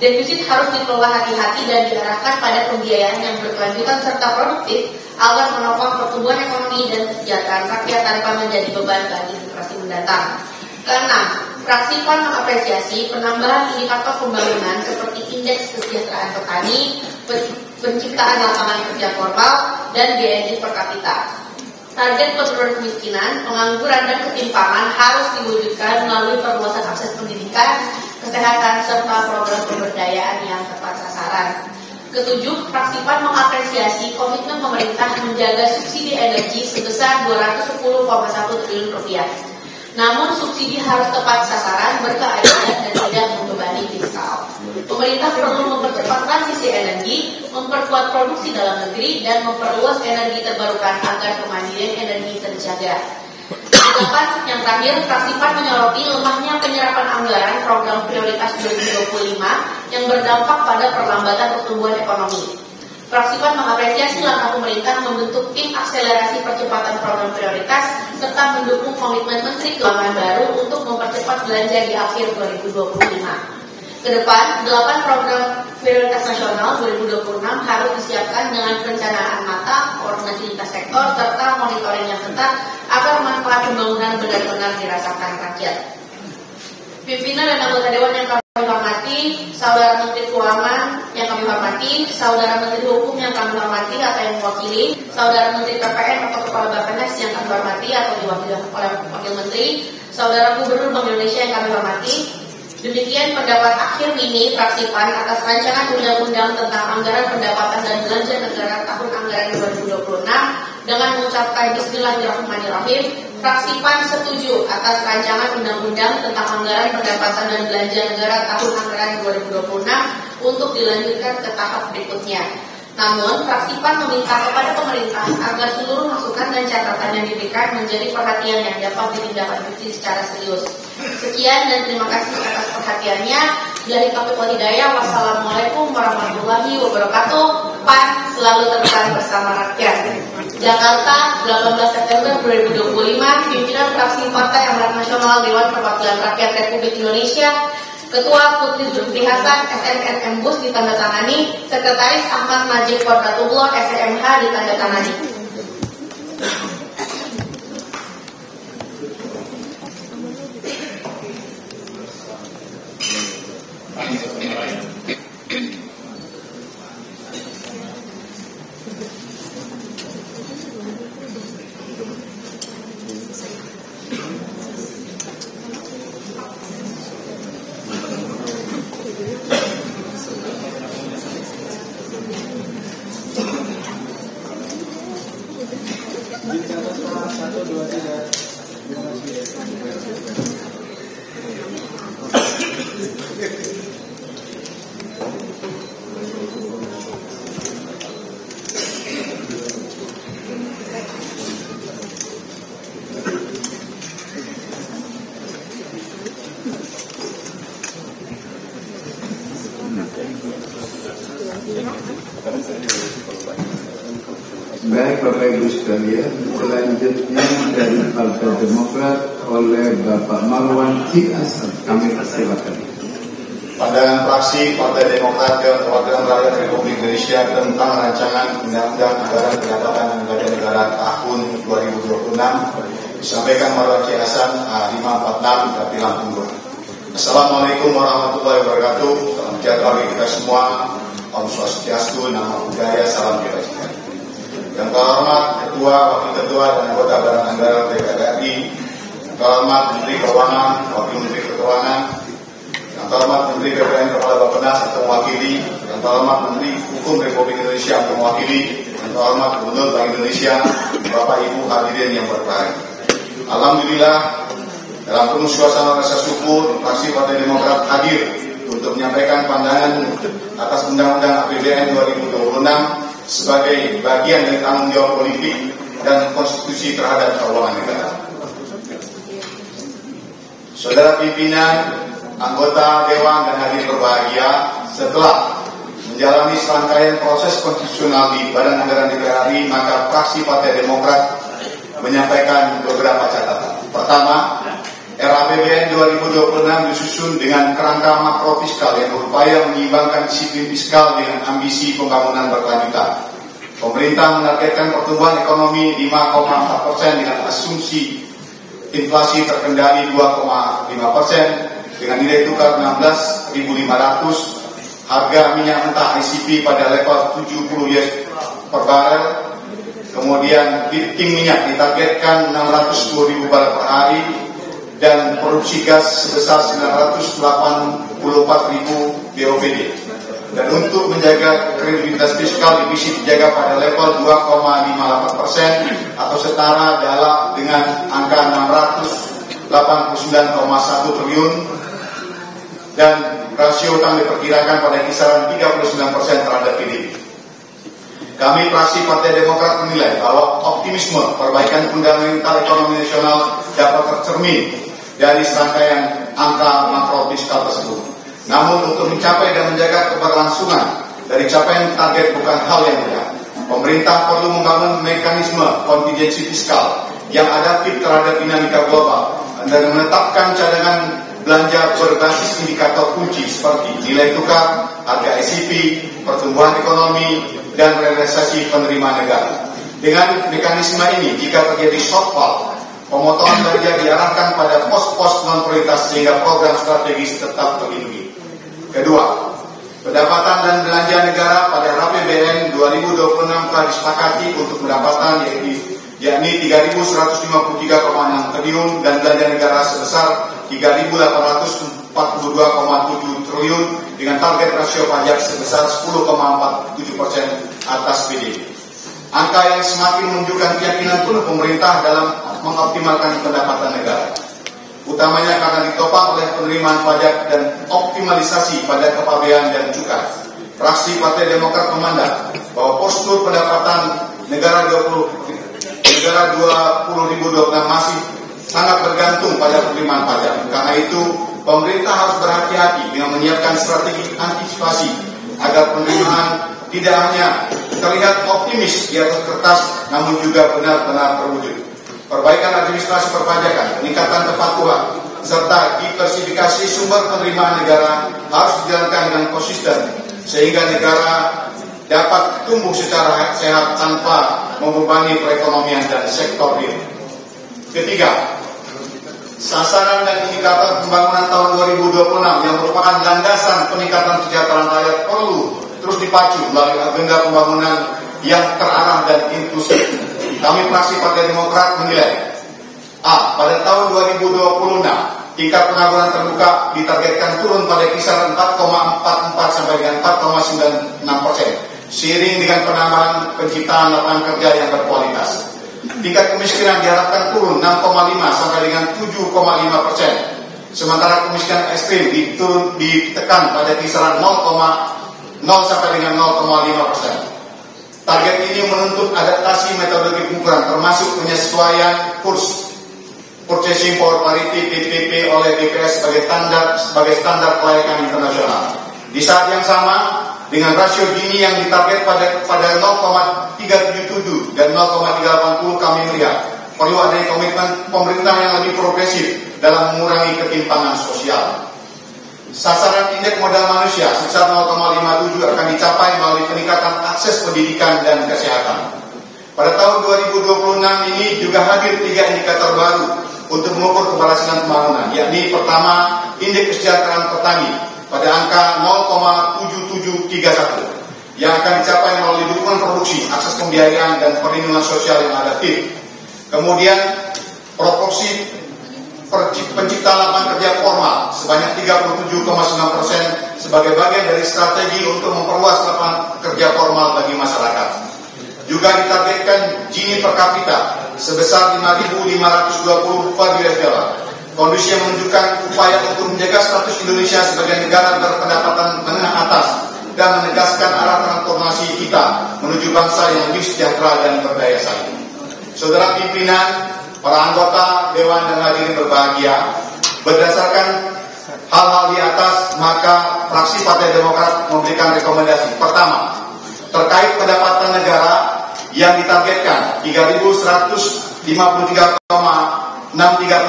Defisit harus dikelola hati-hati dan diarahkan pada pembiayaan yang berkelanjutan serta produktif agar menopang pertumbuhan ekonomi dan kesejahteraan rakyat tanpa menjadi beban bagi generasi mendatang. Keenam, fraksi PAN mengapresiasi penambahan indikator pembangunan seperti indeks kesejahteraan petani, penciptaan lapangan kerja formal, dan BNI per kapita. Target penurunan kemiskinan, pengangguran, dan ketimpangan harus diwujudkan melalui perluasan akses pendidikan, kesehatan, serta program pemberdayaan yang tepat sasaran. Ketujuh, fraksi PAN mengapresiasi komitmen pemerintah menjaga subsidi energi sebesar 210,1 triliun rupiah. Namun subsidi harus tepat sasaran, berkeadilan, dan tidak membebani fiskal. Pemerintah perlu mempercepat transisi energi, memperkuat produksi dalam negeri, dan memperluas energi terbarukan agar kemandirian energi terjaga. Delapan, yang terakhir, fraksi PAN menyoroti lemahnya penyerapan anggaran program prioritas 2025 yang berdampak pada perlambatan pertumbuhan ekonomi. Fraksi PAN mengapresiasi langkah pemerintah membentuk tim akselerasi percepatan program prioritas serta mendukung komitmen Menteri Keuangan baru untuk mempercepat belanja di akhir 2025. Kedepan, 8 program prioritas nasional 2026 harus disiapkan dengan perencanaan matang, koordinasi lintas sektor, serta monitoring yang ketat agar manfaat pembangunan benar-benar dirasakan rakyat. Pimpinan dan anggota Dewan yang kami hormati, Saudara Menteri Keuangan yang kami hormati, Saudara Menteri Hukum yang kami hormati atau yang mewakili, Saudara Menteri PPN atau Kepala Bappenas yang kami hormati atau diwakili oleh Wakil Menteri, Saudara Gubernur Bank Indonesia yang kami hormati. Demikian pendapat akhir mini fraksi PAN atas rancangan undang-undang tentang anggaran pendapatan dan belanja negara tahun anggaran 2026. Dengan mengucapkan Bismillahirrahmanirrahim, fraksi PAN setuju atas rancangan undang-undang tentang anggaran pendapatan dan belanja negara tahun anggaran 2026 untuk dilanjutkan ke tahap berikutnya. Namun, fraksi PAN meminta kepada pemerintah agar seluruh masukan dan catatan yang diberikan menjadi perhatian yang dapat ditindaklanjuti secara serius. Sekian dan terima kasih atas perhatiannya. Billahi taufiq wal hidayah. Wassalamualaikum warahmatullahi wabarakatuh. PAN selalu terdepan bersama rakyat. Jakarta, 18 September 2025. Pimpinan fraksi Partai Amanat Nasional Dewan Perwakilan Rakyat Republik Indonesia. Ketua Putri Zulkifli Hasan, SNM Bus ditandatangani. Sekretaris Ahmad Najib Kodratullah, SMH ditandatangani. Baik Bapak Ibu sekalian, selanjutnya dari Partai Demokrat oleh Bapak Marwan C. Hasan, kami persilakan. Pandangan fraksi Partai Demokrat Dewan Perwakilan Rakyat Republik Indonesia tentang rancangan undang-undang anggaran pendapatan dan belanja negara tahun 2026 disampaikan Marwan C. Hasan 546 dari Lampung. Assalamualaikum warahmatullahi wabarakatuh. Salam sejahtera bagi kita semua. Om Swastiastu, Namo Buddhaya, salam kebajikan. Yang terhormat Ketua, Wakil Ketua, dan anggota Badan Anggaran DPR RI, yang terhormat Menteri Keuangan, Wakil Menteri Keuangan, yang terhormat Menteri BPN Kepala Bappenas atau mewakili, yang terhormat Menteri Hukum Republik Indonesia atau mewakili, yang terhormat Gubernur Bank Indonesia, Bapak Ibu hadirin yang berbahagia. Alhamdulillah, dalam penuh suasana rasa syukur, fraksi Partai Demokrat hadir untuk menyampaikan pandangan atas Undang-Undang APBN 2026 sebagai bagian dari tanggung jawab politik dan konstitusi terhadap keuangan negara. Saudara pimpinan, anggota Dewan dan hadirin berbahagia, setelah menjalani serangkaian proses konstitusional di Badan Anggaran DPR RI, maka fraksi Partai Demokrat menyampaikan beberapa catatan. Pertama, RAPBN 2026 disusun dengan kerangka makro fiskal yang berupaya menyeimbangkan disiplin fiskal dengan ambisi pembangunan berkelanjutan. Pemerintah menargetkan pertumbuhan ekonomi 5,4% dengan asumsi inflasi terkendali 2,5%, dengan nilai tukar 16.500, harga minyak mentah ICP pada level 70 US per barel, kemudian lifting minyak ditargetkan 610.000 barel per hari, dan produksi gas sebesar 984.000 BOPD. Dan untuk menjaga kredibilitas fiskal, divisi dijaga pada level 2,58% atau setara dengan angka 689,1 triliun, dan rasio utang diperkirakan pada kisaran 39% terhadap PDB. Kami fraksi Partai Demokrat menilai bahwa optimisme perbaikan fundamental ekonomi nasional dapat tercermin dari serangkaian angka makro fiskal tersebut. Namun untuk mencapai dan menjaga keberlangsungan dari capaian target bukan hal yang mudah. Pemerintah perlu membangun mekanisme kontingensi fiskal yang adaptif terhadap dinamika global dan menetapkan cadangan belanja berbasis indikator kunci seperti nilai tukar, harga SCP, pertumbuhan ekonomi, dan realisasi penerimaan negara. Dengan mekanisme ini, jika terjadi shortfall, pemotongan belanja diarahkan pada pos-pos non-prioritas sehingga program strategis tetap terlindungi. Kedua, pendapatan dan belanja negara pada RAPBN 2026 telah disepakati untuk pendapatan yakni 3.153,6 triliun dan belanja negara sebesar 3.842,7 triliun dengan target rasio pajak sebesar 10,47% atas PDB. Angka yang semakin menunjukkan keyakinan penuh pemerintah dalam mengoptimalkan pendapatan negara, utamanya karena ditopang oleh penerimaan pajak dan optimalisasi pada kepabean dan cukai. Fraksi Partai Demokrat memandang bahwa postur pendapatan negara 2026 masih sangat bergantung pada penerimaan pajak. Karena itu, pemerintah harus berhati-hati dengan menyiapkan strategi antisipasi agar penerimaan tidak hanya terlihat optimis di atas kertas, namun juga benar-benar terwujud. Perbaikan administrasi perpajakan, peningkatan kepatuhan, serta diversifikasi sumber penerimaan negara harus dijalankan dengan konsisten, sehingga negara dapat tumbuh secara sehat tanpa membebani perekonomian dan sektor real. Ketiga, sasaran dan indikator pembangunan tahun 2026 yang merupakan landasan peningkatan kesejahteraan rakyat perlu terus dipacu melalui agenda pembangunan yang terarah dan inklusif. Kami fraksi Partai Demokrat menilai A. Pada tahun 2026 tingkat pengangguran terbuka ditargetkan turun pada kisaran 4,44 sampai dengan 4,96%, seiring dengan penambahan penciptaan lapangan kerja yang berkualitas. Tingkat kemiskinan diharapkan turun 6,5 sampai dengan 7,5%, sementara kemiskinan ekstrim ditekan pada kisaran 0,0 sampai dengan 0,5%. Target ini menuntut adaptasi metodologi pengukuran termasuk penyesuaian kurs Purchasing Power Parity PPP oleh BPS sebagai standar kelayakan internasional. Di saat yang sama, dengan rasio Gini yang ditarget pada 0,377 dan 0,380, kami melihat perlu adanya komitmen pemerintah yang lebih progresif dalam mengurangi ketimpangan sosial. Sasaran indeks modal manusia sebesar 0,57 akan dicapai melalui peningkatan akses pendidikan dan kesehatan. Pada tahun 2026 ini juga hadir 3 indikator baru untuk mengukur keberhasilan pembangunan, yakni pertama, indeks kesejahteraan petani pada angka 0,7731 yang akan dicapai melalui dukungan produksi, akses pembiayaan, dan perlindungan sosial yang adaptif. Kemudian, proporsi penciptaan lapangan kerja formal sebanyak 37,9% sebagai bagian dari strategi untuk memperluas lapangan kerja formal bagi masyarakat. Juga ditargetkan Gini per kapita sebesar 5.520 per USD. Kondisi yang menunjukkan upaya untuk menjaga status Indonesia sebagai negara berpendapatan menengah atas dan menegaskan arah transformasi kita menuju bangsa yang lebih sejahtera dan berdaya saing. Saudara pimpinan, para anggota Dewan dan hadirin berbahagia, berdasarkan hal-hal di atas, maka fraksi Partai Demokrat memberikan rekomendasi. Pertama, terkait pendapatan negara yang ditargetkan 3.153,63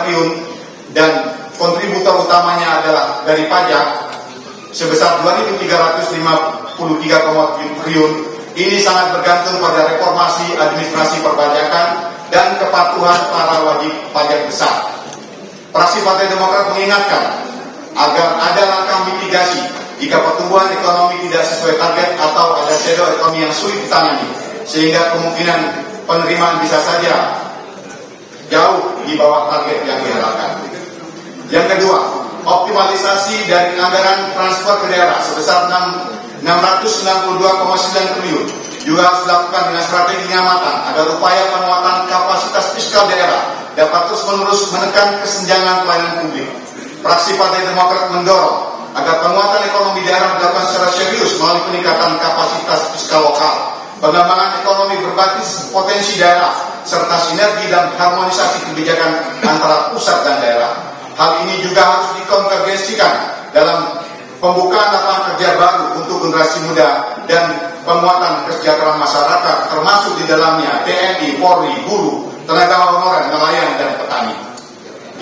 triliun dan kontributor utamanya adalah dari pajak sebesar 2.353,7 triliun. Ini sangat bergantung pada reformasi administrasi perpajakan dan kepatuhan para wajib pajak besar. Fraksi Partai Demokrat mengingatkan agar ada langkah mitigasi jika pertumbuhan ekonomi tidak sesuai target atau ada shadow ekonomi yang sulit ditangani, sehingga kemungkinan penerimaan bisa saja jauh di bawah target yang diharapkan. Yang kedua, optimalisasi dari anggaran transfer ke daerah sebesar 692,9 triliun juga harus dilakukan dengan strategi pengamatan agar upaya penguatan kapasitas fiskal daerah dapat terus-menerus menekan kesenjangan pelayanan publik. Fraksi Partai Demokrat mendorong agar penguatan ekonomi daerah dilakukan secara serius melalui peningkatan kapasitas fiskal lokal, pengembangan ekonomi berbasis potensi daerah, serta sinergi dan harmonisasi kebijakan antara pusat dan daerah. Hal ini juga harus dikonvergensikan dalam pembukaan lapangan kerja baru untuk generasi muda, dan penguatan kesejahteraan masyarakat termasuk di dalamnya TNI, Polri, guru, tenaga honorer, nelayan, dan petani.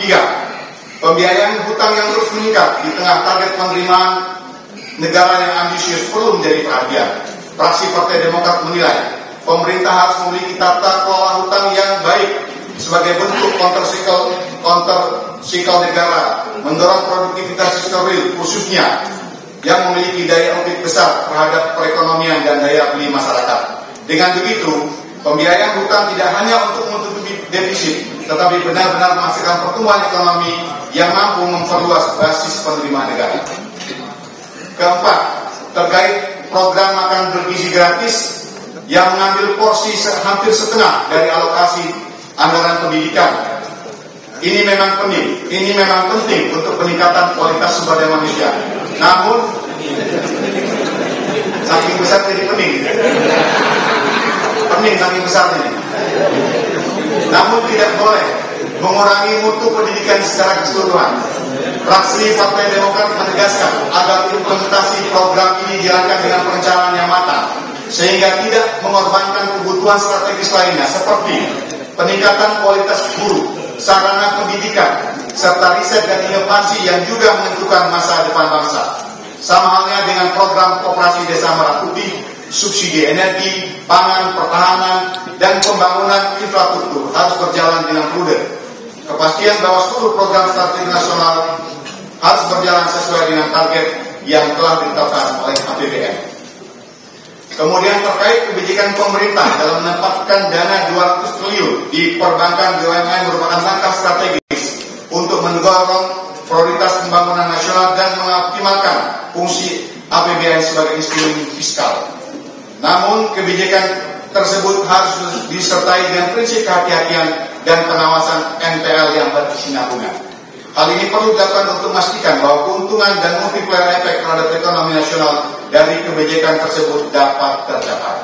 3. Pembiayaan hutang yang terus meningkat di tengah target penerimaan negara yang ambisius perlu menjadi perhatian. Fraksi Partai Demokrat menilai pemerintah harus memiliki tata kelola hutang yang baik sebagai bentuk countercyclical negara, mendorong produktivitas fiskal real khususnya yang memiliki daya ungkit besar terhadap perekonomian dan daya beli masyarakat. Dengan begitu, pembiayaan hutang tidak hanya untuk menutupi defisit, tetapi benar-benar menghasilkan pertumbuhan ekonomi yang mampu memperluas basis penerimaan negara. Keempat, terkait program makan bergizi gratis yang mengambil porsi hampir setengah dari alokasi anggaran pendidikan. Ini memang penting untuk peningkatan kualitas sumber daya manusia. Namun, saking besar jadi pening saking besar ini. Namun tidak boleh mengurangi mutu pendidikan secara keseluruhan. Fraksi Partai Demokrat menegaskan agar implementasi program ini dijalankan dengan perencanaan yang matang, sehingga tidak mengorbankan kebutuhan strategis lainnya seperti peningkatan kualitas guru, sarana pendidikan, serta riset dan inovasi yang juga menentukan masa depan bangsa. Sama halnya dengan program Koperasi Desa Merah Putih, subsidi energi, pangan, pertahanan, dan pembangunan infrastruktur harus berjalan dengan prudent. Kepastian bahwa seluruh program strategi nasional harus berjalan sesuai dengan target yang telah ditetapkan oleh APBN. Kemudian terkait kebijakan pemerintah dalam menempatkan dana 200 triliun di perbankan BUMN merupakan langkah strategis untuk mendorong prioritas pembangunan nasional dan mengoptimalkan fungsi APBN sebagai instrumen fiskal. Namun kebijakan tersebut harus disertai dengan prinsip kehati-hatian dan pengawasan NPL yang berkesinambungan. Hal ini perlu dilakukan untuk memastikan bahwa keuntungan dan multiplier efek terhadap ekonomi nasional dari kebijakan tersebut dapat tercapai.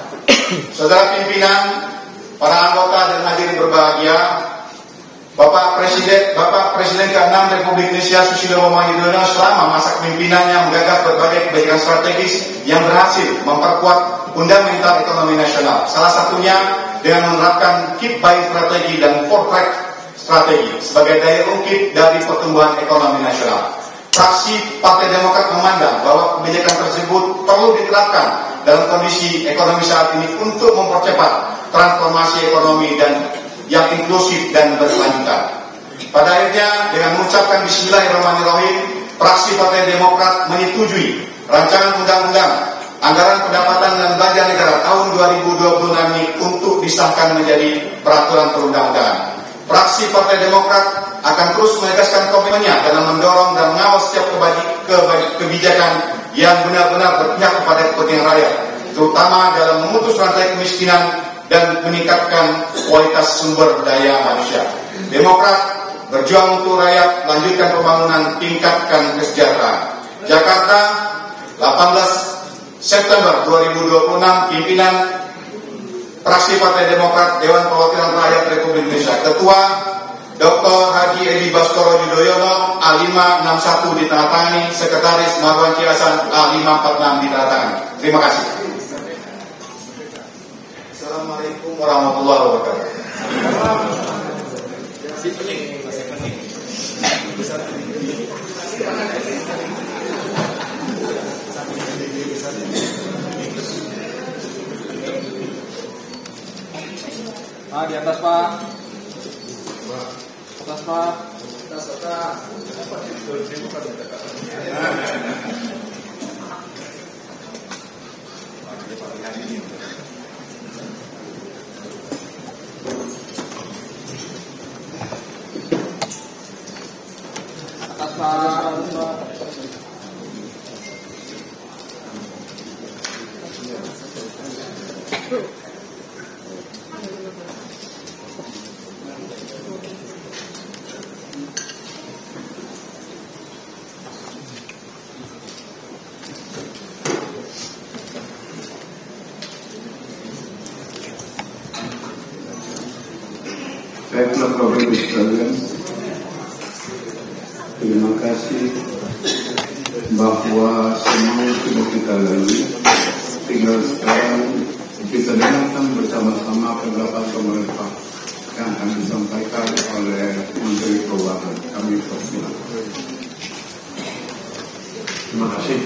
Saudara pimpinan, para anggota dan hadirin berbahagia, Bapak Presiden ke-6 Republik Indonesia Susilo Bambang Yudhoyono selama masa kepemimpinannya menggagas berbagai kebijakan strategis yang berhasil memperkuat fundamental ekonomi nasional. Salah satunya dengan menerapkan Keep Buying strategi dan 4-track strategi sebagai daya ungkit dari pertumbuhan ekonomi nasional. Fraksi Partai Demokrat memandang bahwa kebijakan tersebut perlu diterapkan dalam kondisi ekonomi saat ini untuk mempercepat transformasi ekonomi dan yang inklusif dan berkelanjutan. Pada akhirnya, dengan mengucapkan Bismillahirrahmanirrahim, fraksi Partai Demokrat menyetujui rancangan undang-undang anggaran pendapatan dan belanja negara tahun 2026 ini untuk disahkan menjadi peraturan perundang-undangan. Fraksi Partai Demokrat akan terus menegaskan komitmennya dalam mendorong dan mengawal setiap kebijakan yang benar-benar berpihak kepada kepentingan rakyat, terutama dalam memutus rantai kemiskinan dan meningkatkan kualitas sumber daya manusia. Demokrat berjuang untuk rakyat, lanjutkan pembangunan, tingkatkan kesejahteraan. Jakarta, 18 September 2026, pimpinan Fraksi Partai Demokrat Dewan Perwakilan Rakyat Republik Indonesia. Ketua Dr. Haji Edi Baskoro Yudhoyono, A561 ditandatangani, Sekretaris Marwan Ciasan, A546 ditandatangani. Terima kasih. Assalamualaikum warahmatullahi wabarakatuh. Di atas Pak. Atas Pak. Atas. Baiklah Bapak Ibu sekalian, terima kasih bahwa semua sudah kita lalui, tinggal sekarang kita dengarkan bersama-sama pendapat pemerintah yang akan disampaikan oleh Menteri Keuangan. Kami persilakan. Terima kasih.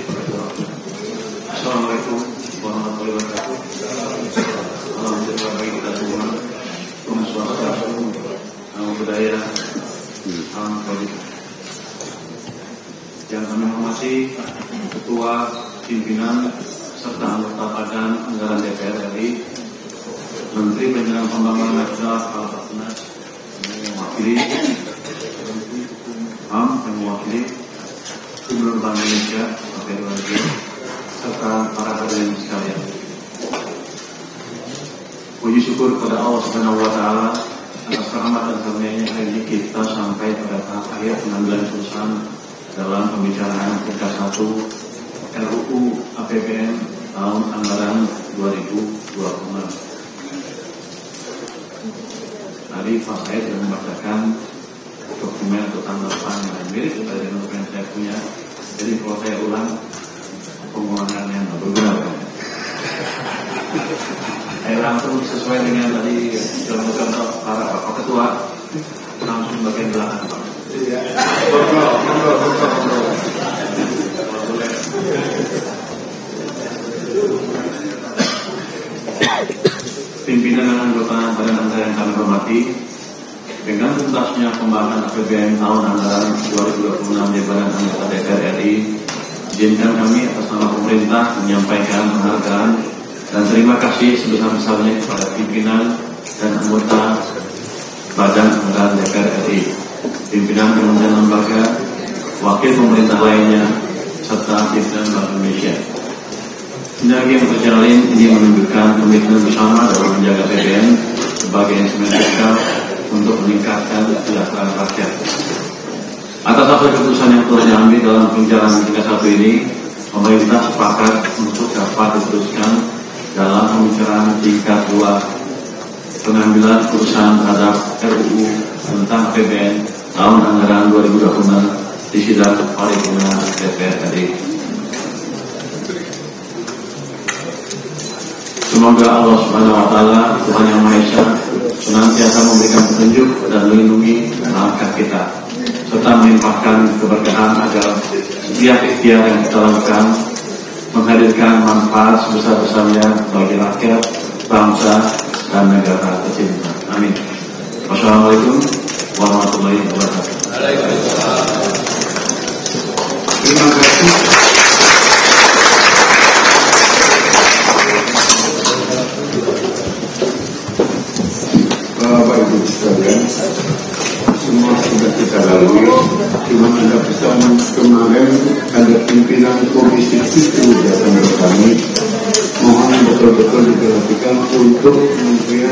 Assalamualaikum warahmatullahi wabarakatuh. Alhamdulillah bagi kita semua, pengusaha, budaya, salam politik. Yang kami hormati Ketua, Pimpinan, serta anggota Badan Anggaran DPR RI, Menteri Pendidikan Pembangunan Nasional Kepala Bappenas, yang mewakili yang mewakili Gubernur Bank Indonesia, Pak Periwarjo, serta para hadirin sekalian. Puji syukur kepada Allah Subhanahu Wa Taala atas rahmat dan karunia-Nya hari ini kita sampai pada tahap akhir pengambilan keputusan dalam pembicaraan tingkat 1 RUU APBN tahun anggaran 2020. Tadi Pak Said sudah membacakan dokumen atau tanggapan yang mirip dari dokumen yang saya punya. Jadi kalau saya ulang, pengulangan yang berbeda. Saya langsung sesuai dengan tadi contoh-contoh para Pak Ketua, langsung bagian belakang Pak. Iya. Pimpinan dan anggota Badan Anggaran yang kami hormati, dengan tuntasnya pembahasan APBN tahun anggaran 2026 di Badan Anggota DPR RI, izinkan kami atas nama pemerintah menyampaikan penghargaan dan terima kasih sebesar-besarnya kepada pimpinan dan anggota Badan Anggaran DPR RI, pimpinan kementerian lembaga, wakil pemerintah lainnya, serta pimpinan Bank Indonesia. Sinergi yang terjalin ini menunjukkan komitmen bersama dalam menjaga APBN sebagai instrumen fiskal untuk meningkatkan kesejahteraan rakyat. Atas hasil keputusan yang telah diambil dalam pembicaraan tingkat 1 ini, pemerintah sepakat untuk dapat diputuskan dalam pembicaraan tingkat 2 pengambilan keputusan terhadap RUU tentang APBN tahun anggaran 2026 di sidang paripurna DPR RI. Semoga Allah Subhanahu Wa Taala, Tuhan Yang Maha Esa, senantiasa memberikan petunjuk dan melindungi langkah kita, serta melimpahkan keberkahan agar setiap ikhtiar yang kita lakukan menghadirkan manfaat sebesar-besarnya bagi rakyat, bangsa, dan negara tercinta. Amin. Wassalamualaikum warahmatullahi wabarakatuh. Terima kasih. Bapak Ibu sekalian, semua sudah kita lalui. Cuma ada pesan kemarin ada pimpinan komisi itu datang ke kami, mohon betul-betul diperhatikan untuk kementerian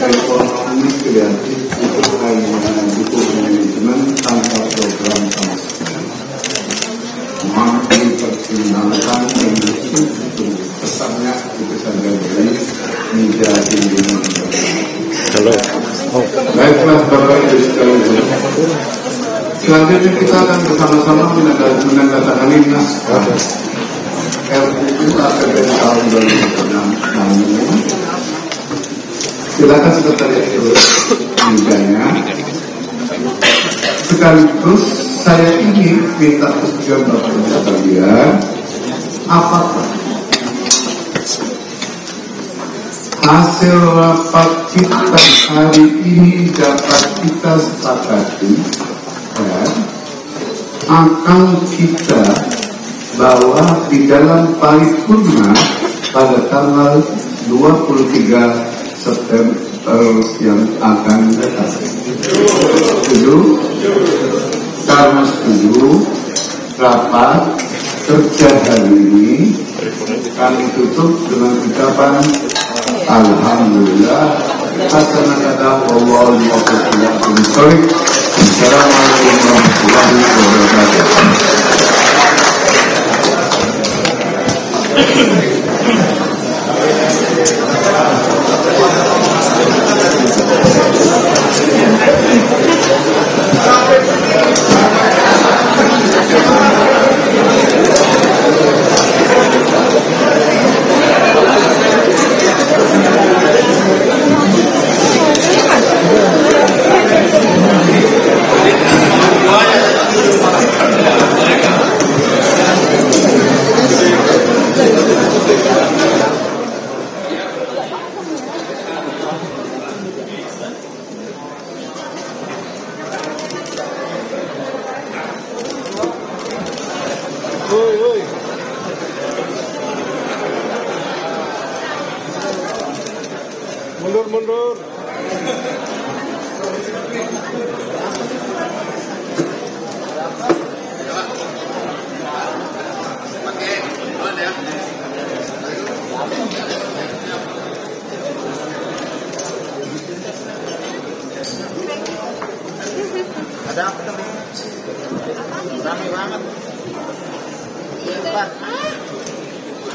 ekonomi kreatif untuk mendukung manajemen tanpa program sama sekali. Mohon dipertimbangkan dan itu pesannya itu saja dari menjadi Halo. Baiklah Bapak Ibu sekalian. Selanjutnya kita akan bersama-sama menandatangani naskah RUU APBN tahun 2026. Silakan sekretariat mintanya. Sekaligus saya ingin minta persetujuan Bapak Ibu sekalian, apakah hasil rapat kita hari ini dapat kita sepakati dan akan kita bawa di dalam paripurna pada tanggal 23 September yang akan datang. Setuju? Karena setuju, rapat kerja hari ini kami tutup dengan ucapan Alhamdulillah. Hasanah wallahu muwaffiq. Assalamualaikum warahmatullahi wabarakatuh. Mundur. Ada apa tuh? Rame banget. Iya, Pak.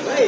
Hei.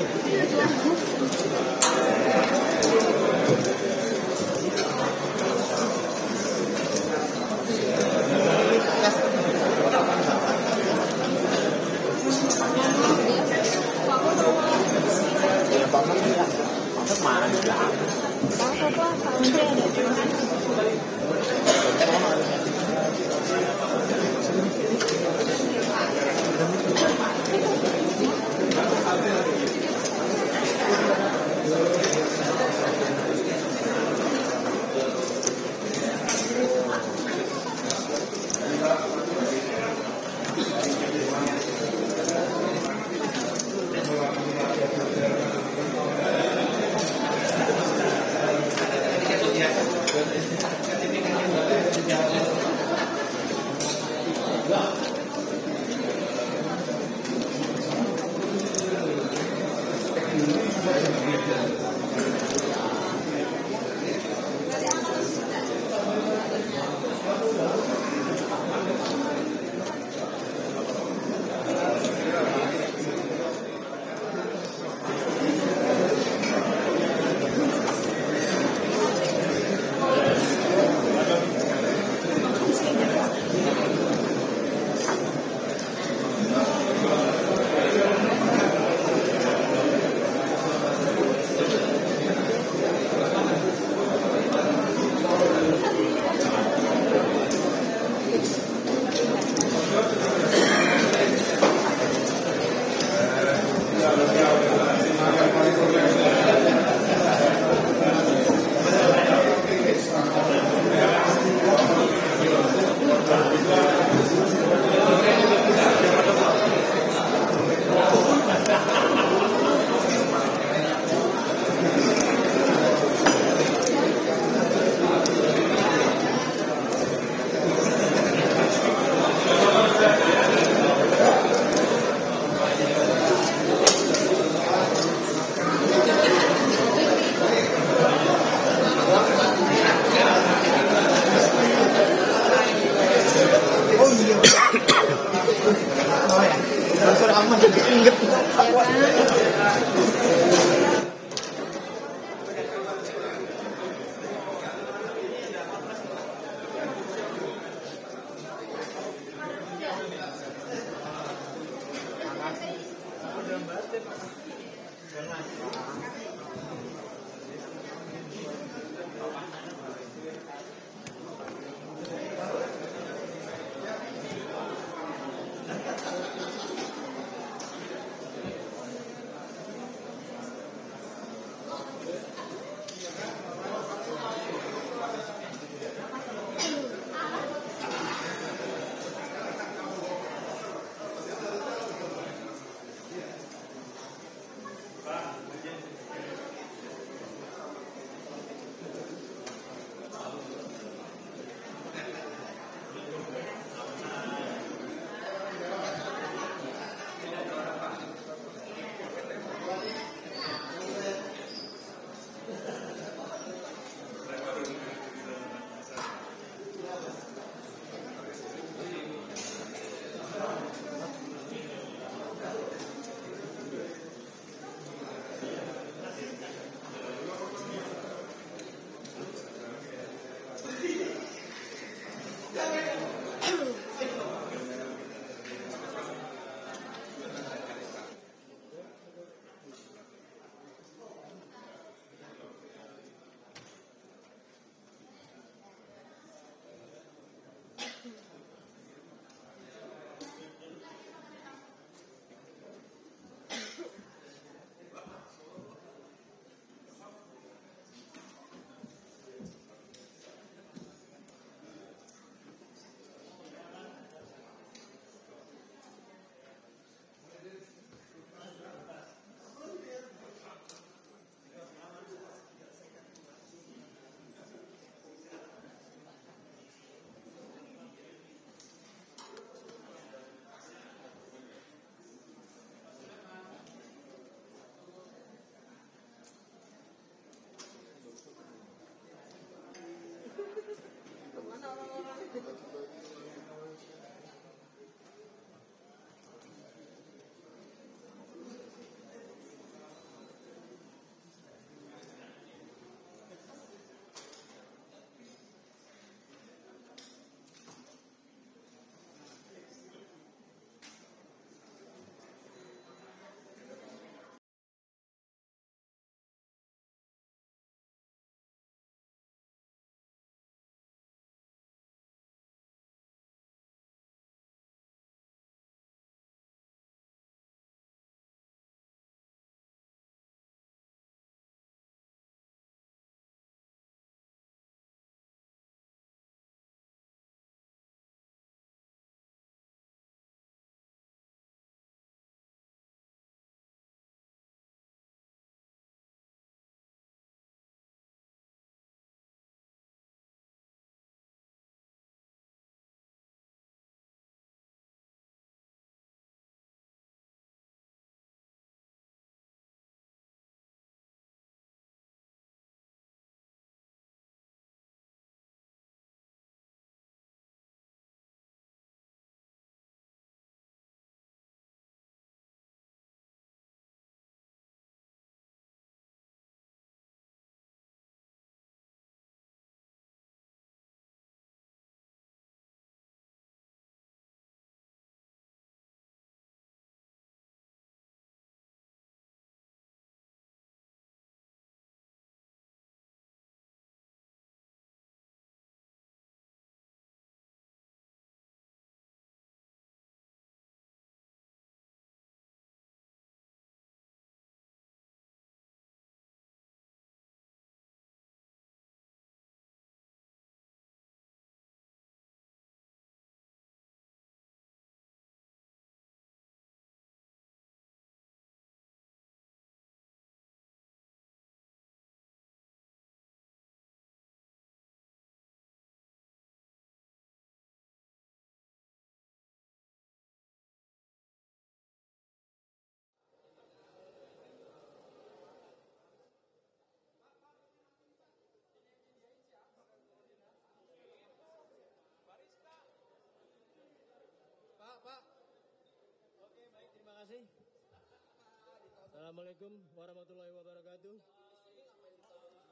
Assalamualaikum warahmatullahi wabarakatuh.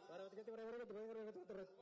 Warahmatullahi.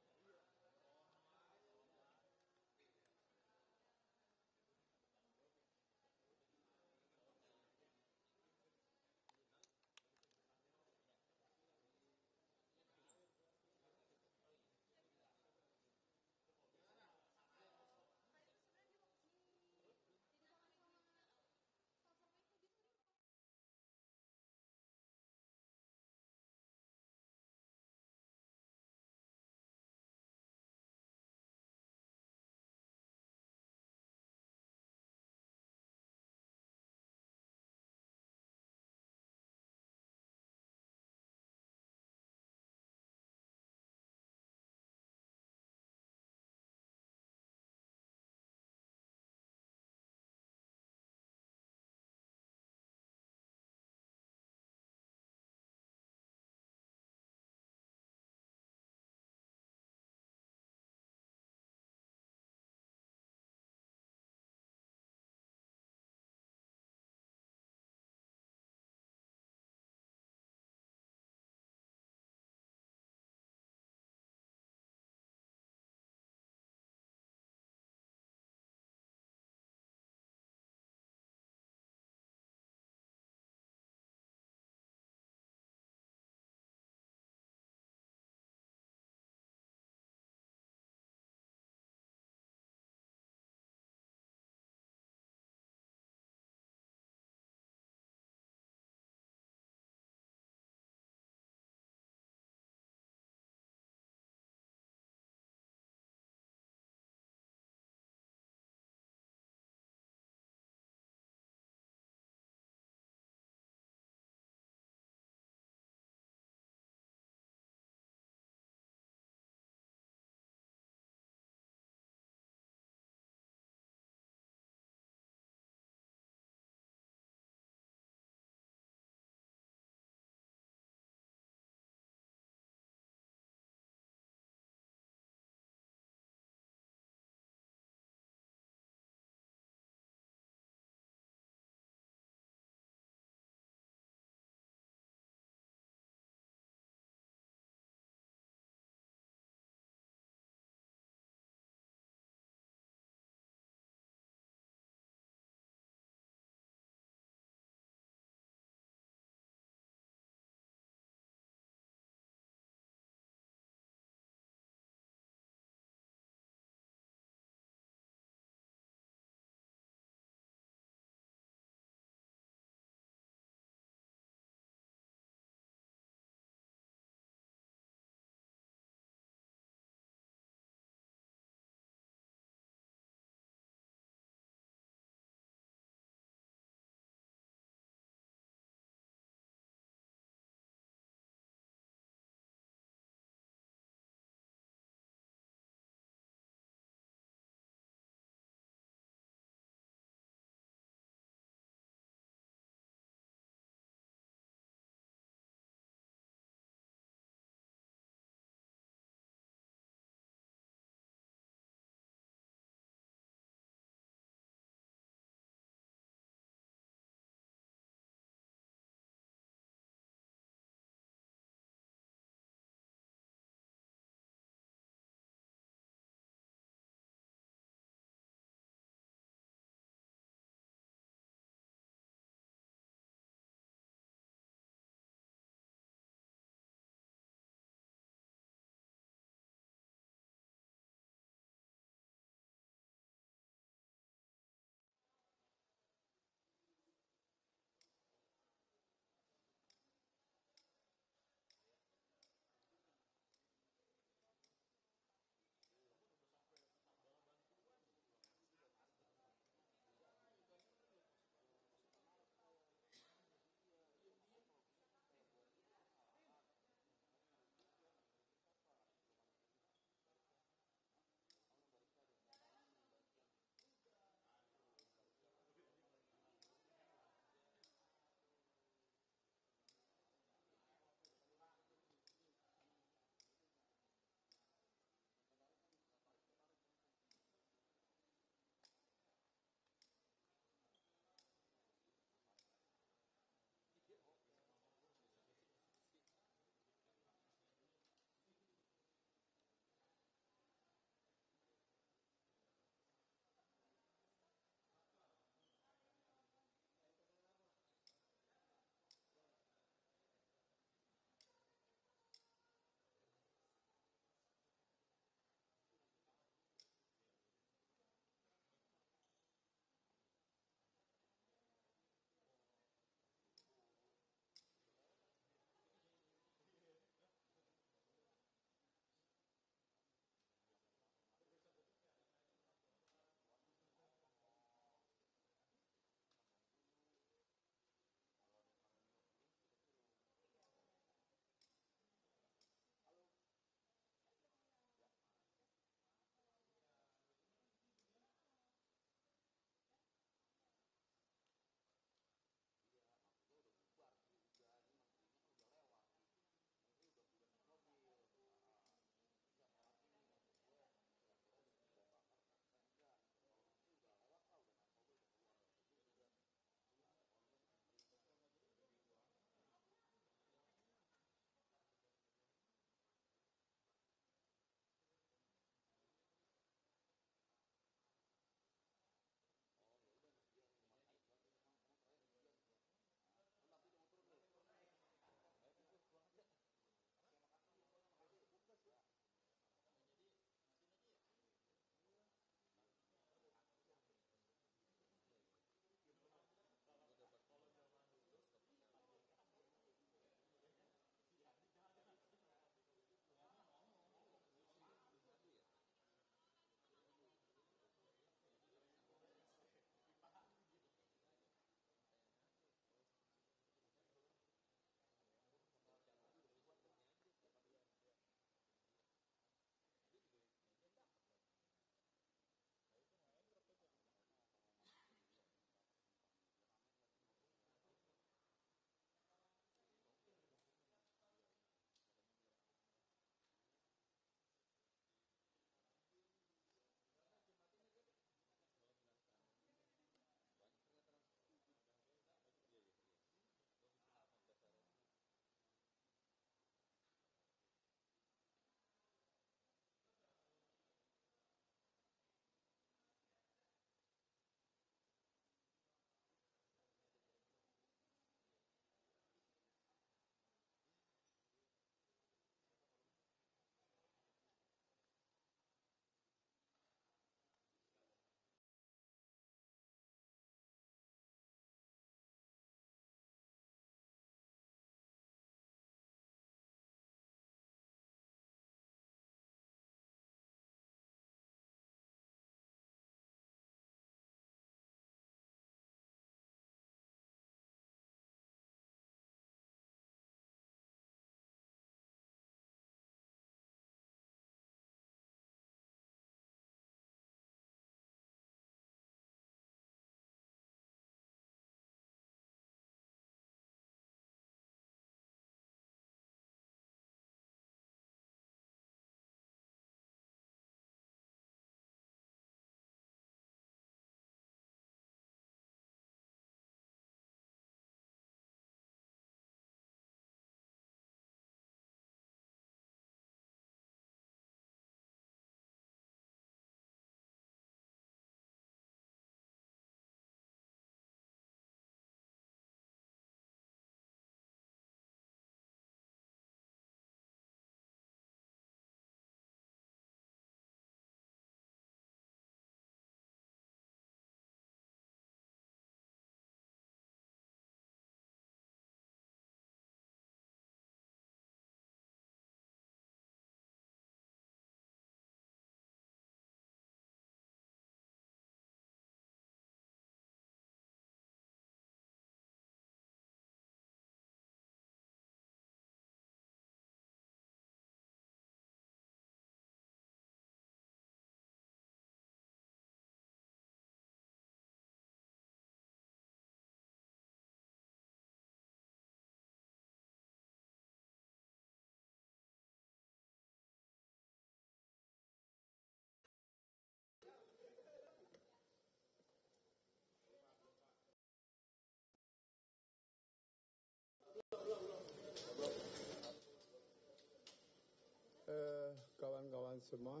semua,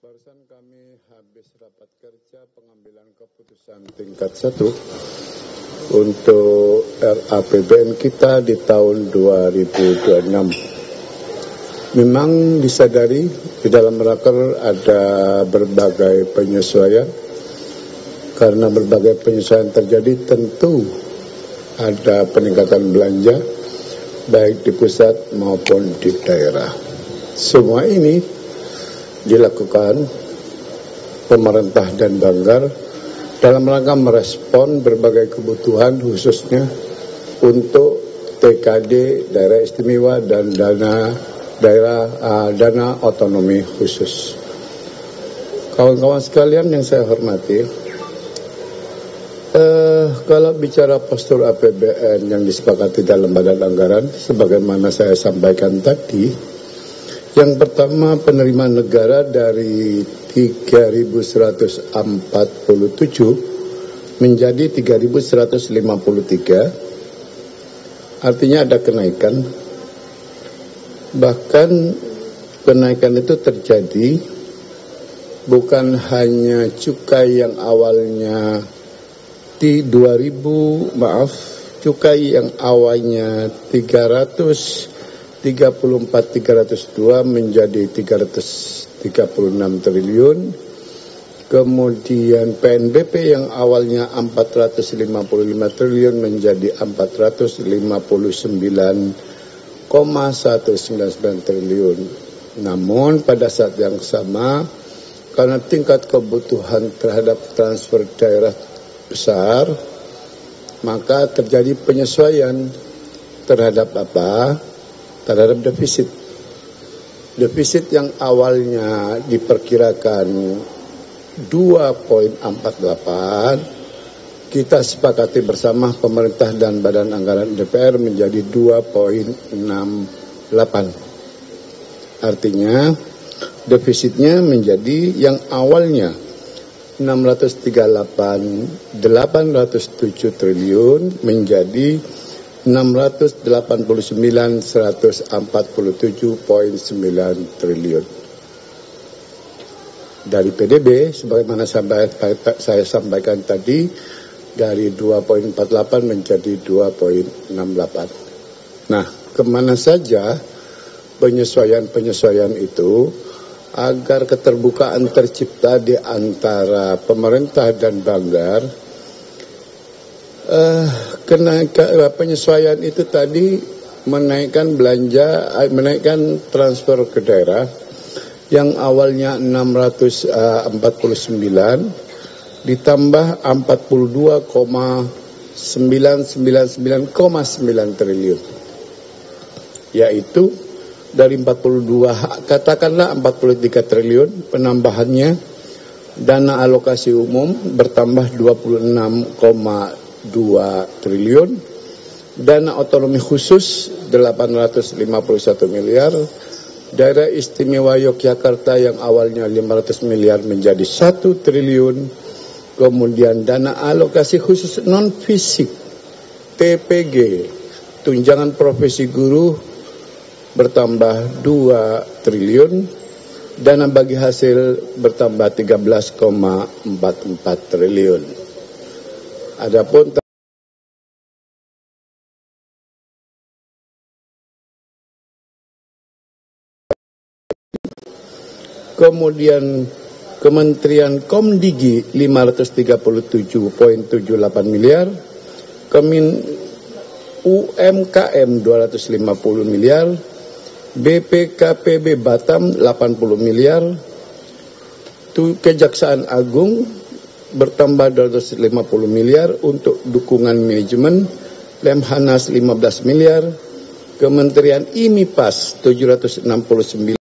barusan kami habis rapat kerja pengambilan keputusan tingkat 1 untuk RAPBN kita di tahun 2026. Memang disadari di dalam raker ada berbagai penyesuaian. Karena berbagai penyesuaian terjadi, tentu ada peningkatan belanja baik di pusat maupun di daerah. Semua ini dilakukan pemerintah dan Banggar dalam rangka merespon berbagai kebutuhan, khususnya untuk TKD daerah istimewa dan dana otonomi khusus. Kawan-kawan sekalian yang saya hormati, kalau bicara postur APBN yang disepakati dalam badan anggaran, sebagaimana saya sampaikan tadi, yang pertama, penerimaan negara dari 3.147 menjadi 3.153, artinya ada kenaikan. Bahkan kenaikan itu terjadi bukan hanya cukai yang awalnya di 2.000, cukai yang awalnya 334.302 menjadi 336 triliun. Kemudian PNBP yang awalnya 455 triliun menjadi 459,199 triliun. Namun pada saat yang sama, karena tingkat kebutuhan terhadap transfer daerah besar, maka terjadi penyesuaian terhadap apa? Terhadap defisit. Defisit yang awalnya diperkirakan 2,48, kita sepakati bersama pemerintah dan Badan Anggaran DPR menjadi 2,68. Artinya defisitnya menjadi yang awalnya 807 triliun menjadi 689.147,9 triliun. Dari PDB, sebagaimana saya sampaikan tadi, dari 2,48 menjadi 2,68. Nah, kemana saja penyesuaian itu agar keterbukaan tercipta di antara pemerintah dan Banggar. Penyesuaian itu tadi menaikkan belanja, menaikkan transfer ke daerah yang awalnya 649 ditambah 42,999,9 triliun, yaitu dari 42, katakanlah 43 triliun, penambahannya dana alokasi umum bertambah 26,2 triliun, dana otonomi khusus 851 miliar, daerah istimewa Yogyakarta yang awalnya 500 miliar menjadi 1 triliun, kemudian dana alokasi khusus non-fisik TPG, tunjangan profesi guru bertambah 2 triliun, dana bagi hasil bertambah 13,44 triliun. Adapun kemudian Kementerian Komdigi 537,78 miliar, UMKM 250 miliar, BPKPB Batam 80 miliar, Kejaksaan Agung bertambah 250 miliar untuk dukungan manajemen, Lemhanas 15 miliar, Kementerian IMIPAS 769,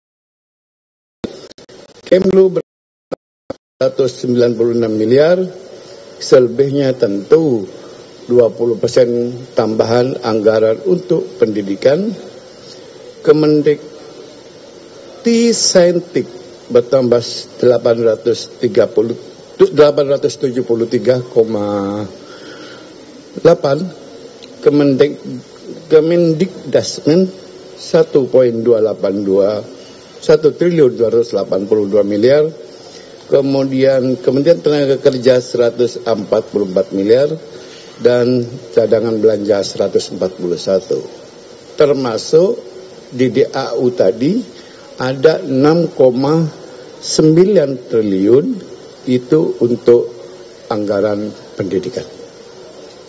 Kemlu 196 miliar, selebihnya tentu 20% tambahan anggaran untuk pendidikan. Kemendikti bertambah 873,8, Kemendikdasmen 1,282 1.282 miliar. Kemudian Kementerian Tenaga Kerja 144 miliar dan cadangan belanja 141. Termasuk di DAU tadi ada 6,9 triliun itu untuk anggaran pendidikan.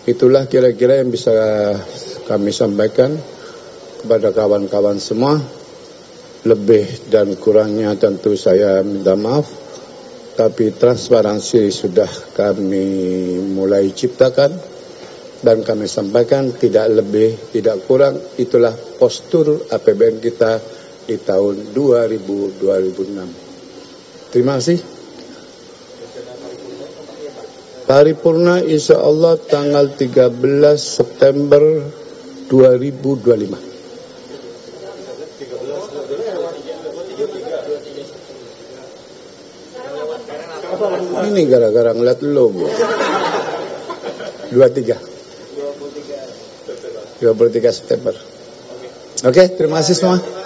Itulah kira-kira yang bisa kami sampaikan kepada kawan-kawan semua. Lebih dan kurangnya tentu saya minta maaf, tapi transparansi sudah kami mulai ciptakan dan kami sampaikan tidak lebih tidak kurang. Itulah postur APBN kita di tahun 2006. Terima kasih. Paripurna insya Allah tanggal 13 September 2025. Ini gara-gara ngeliat logo. 23 September. Oke, terima kasih semua.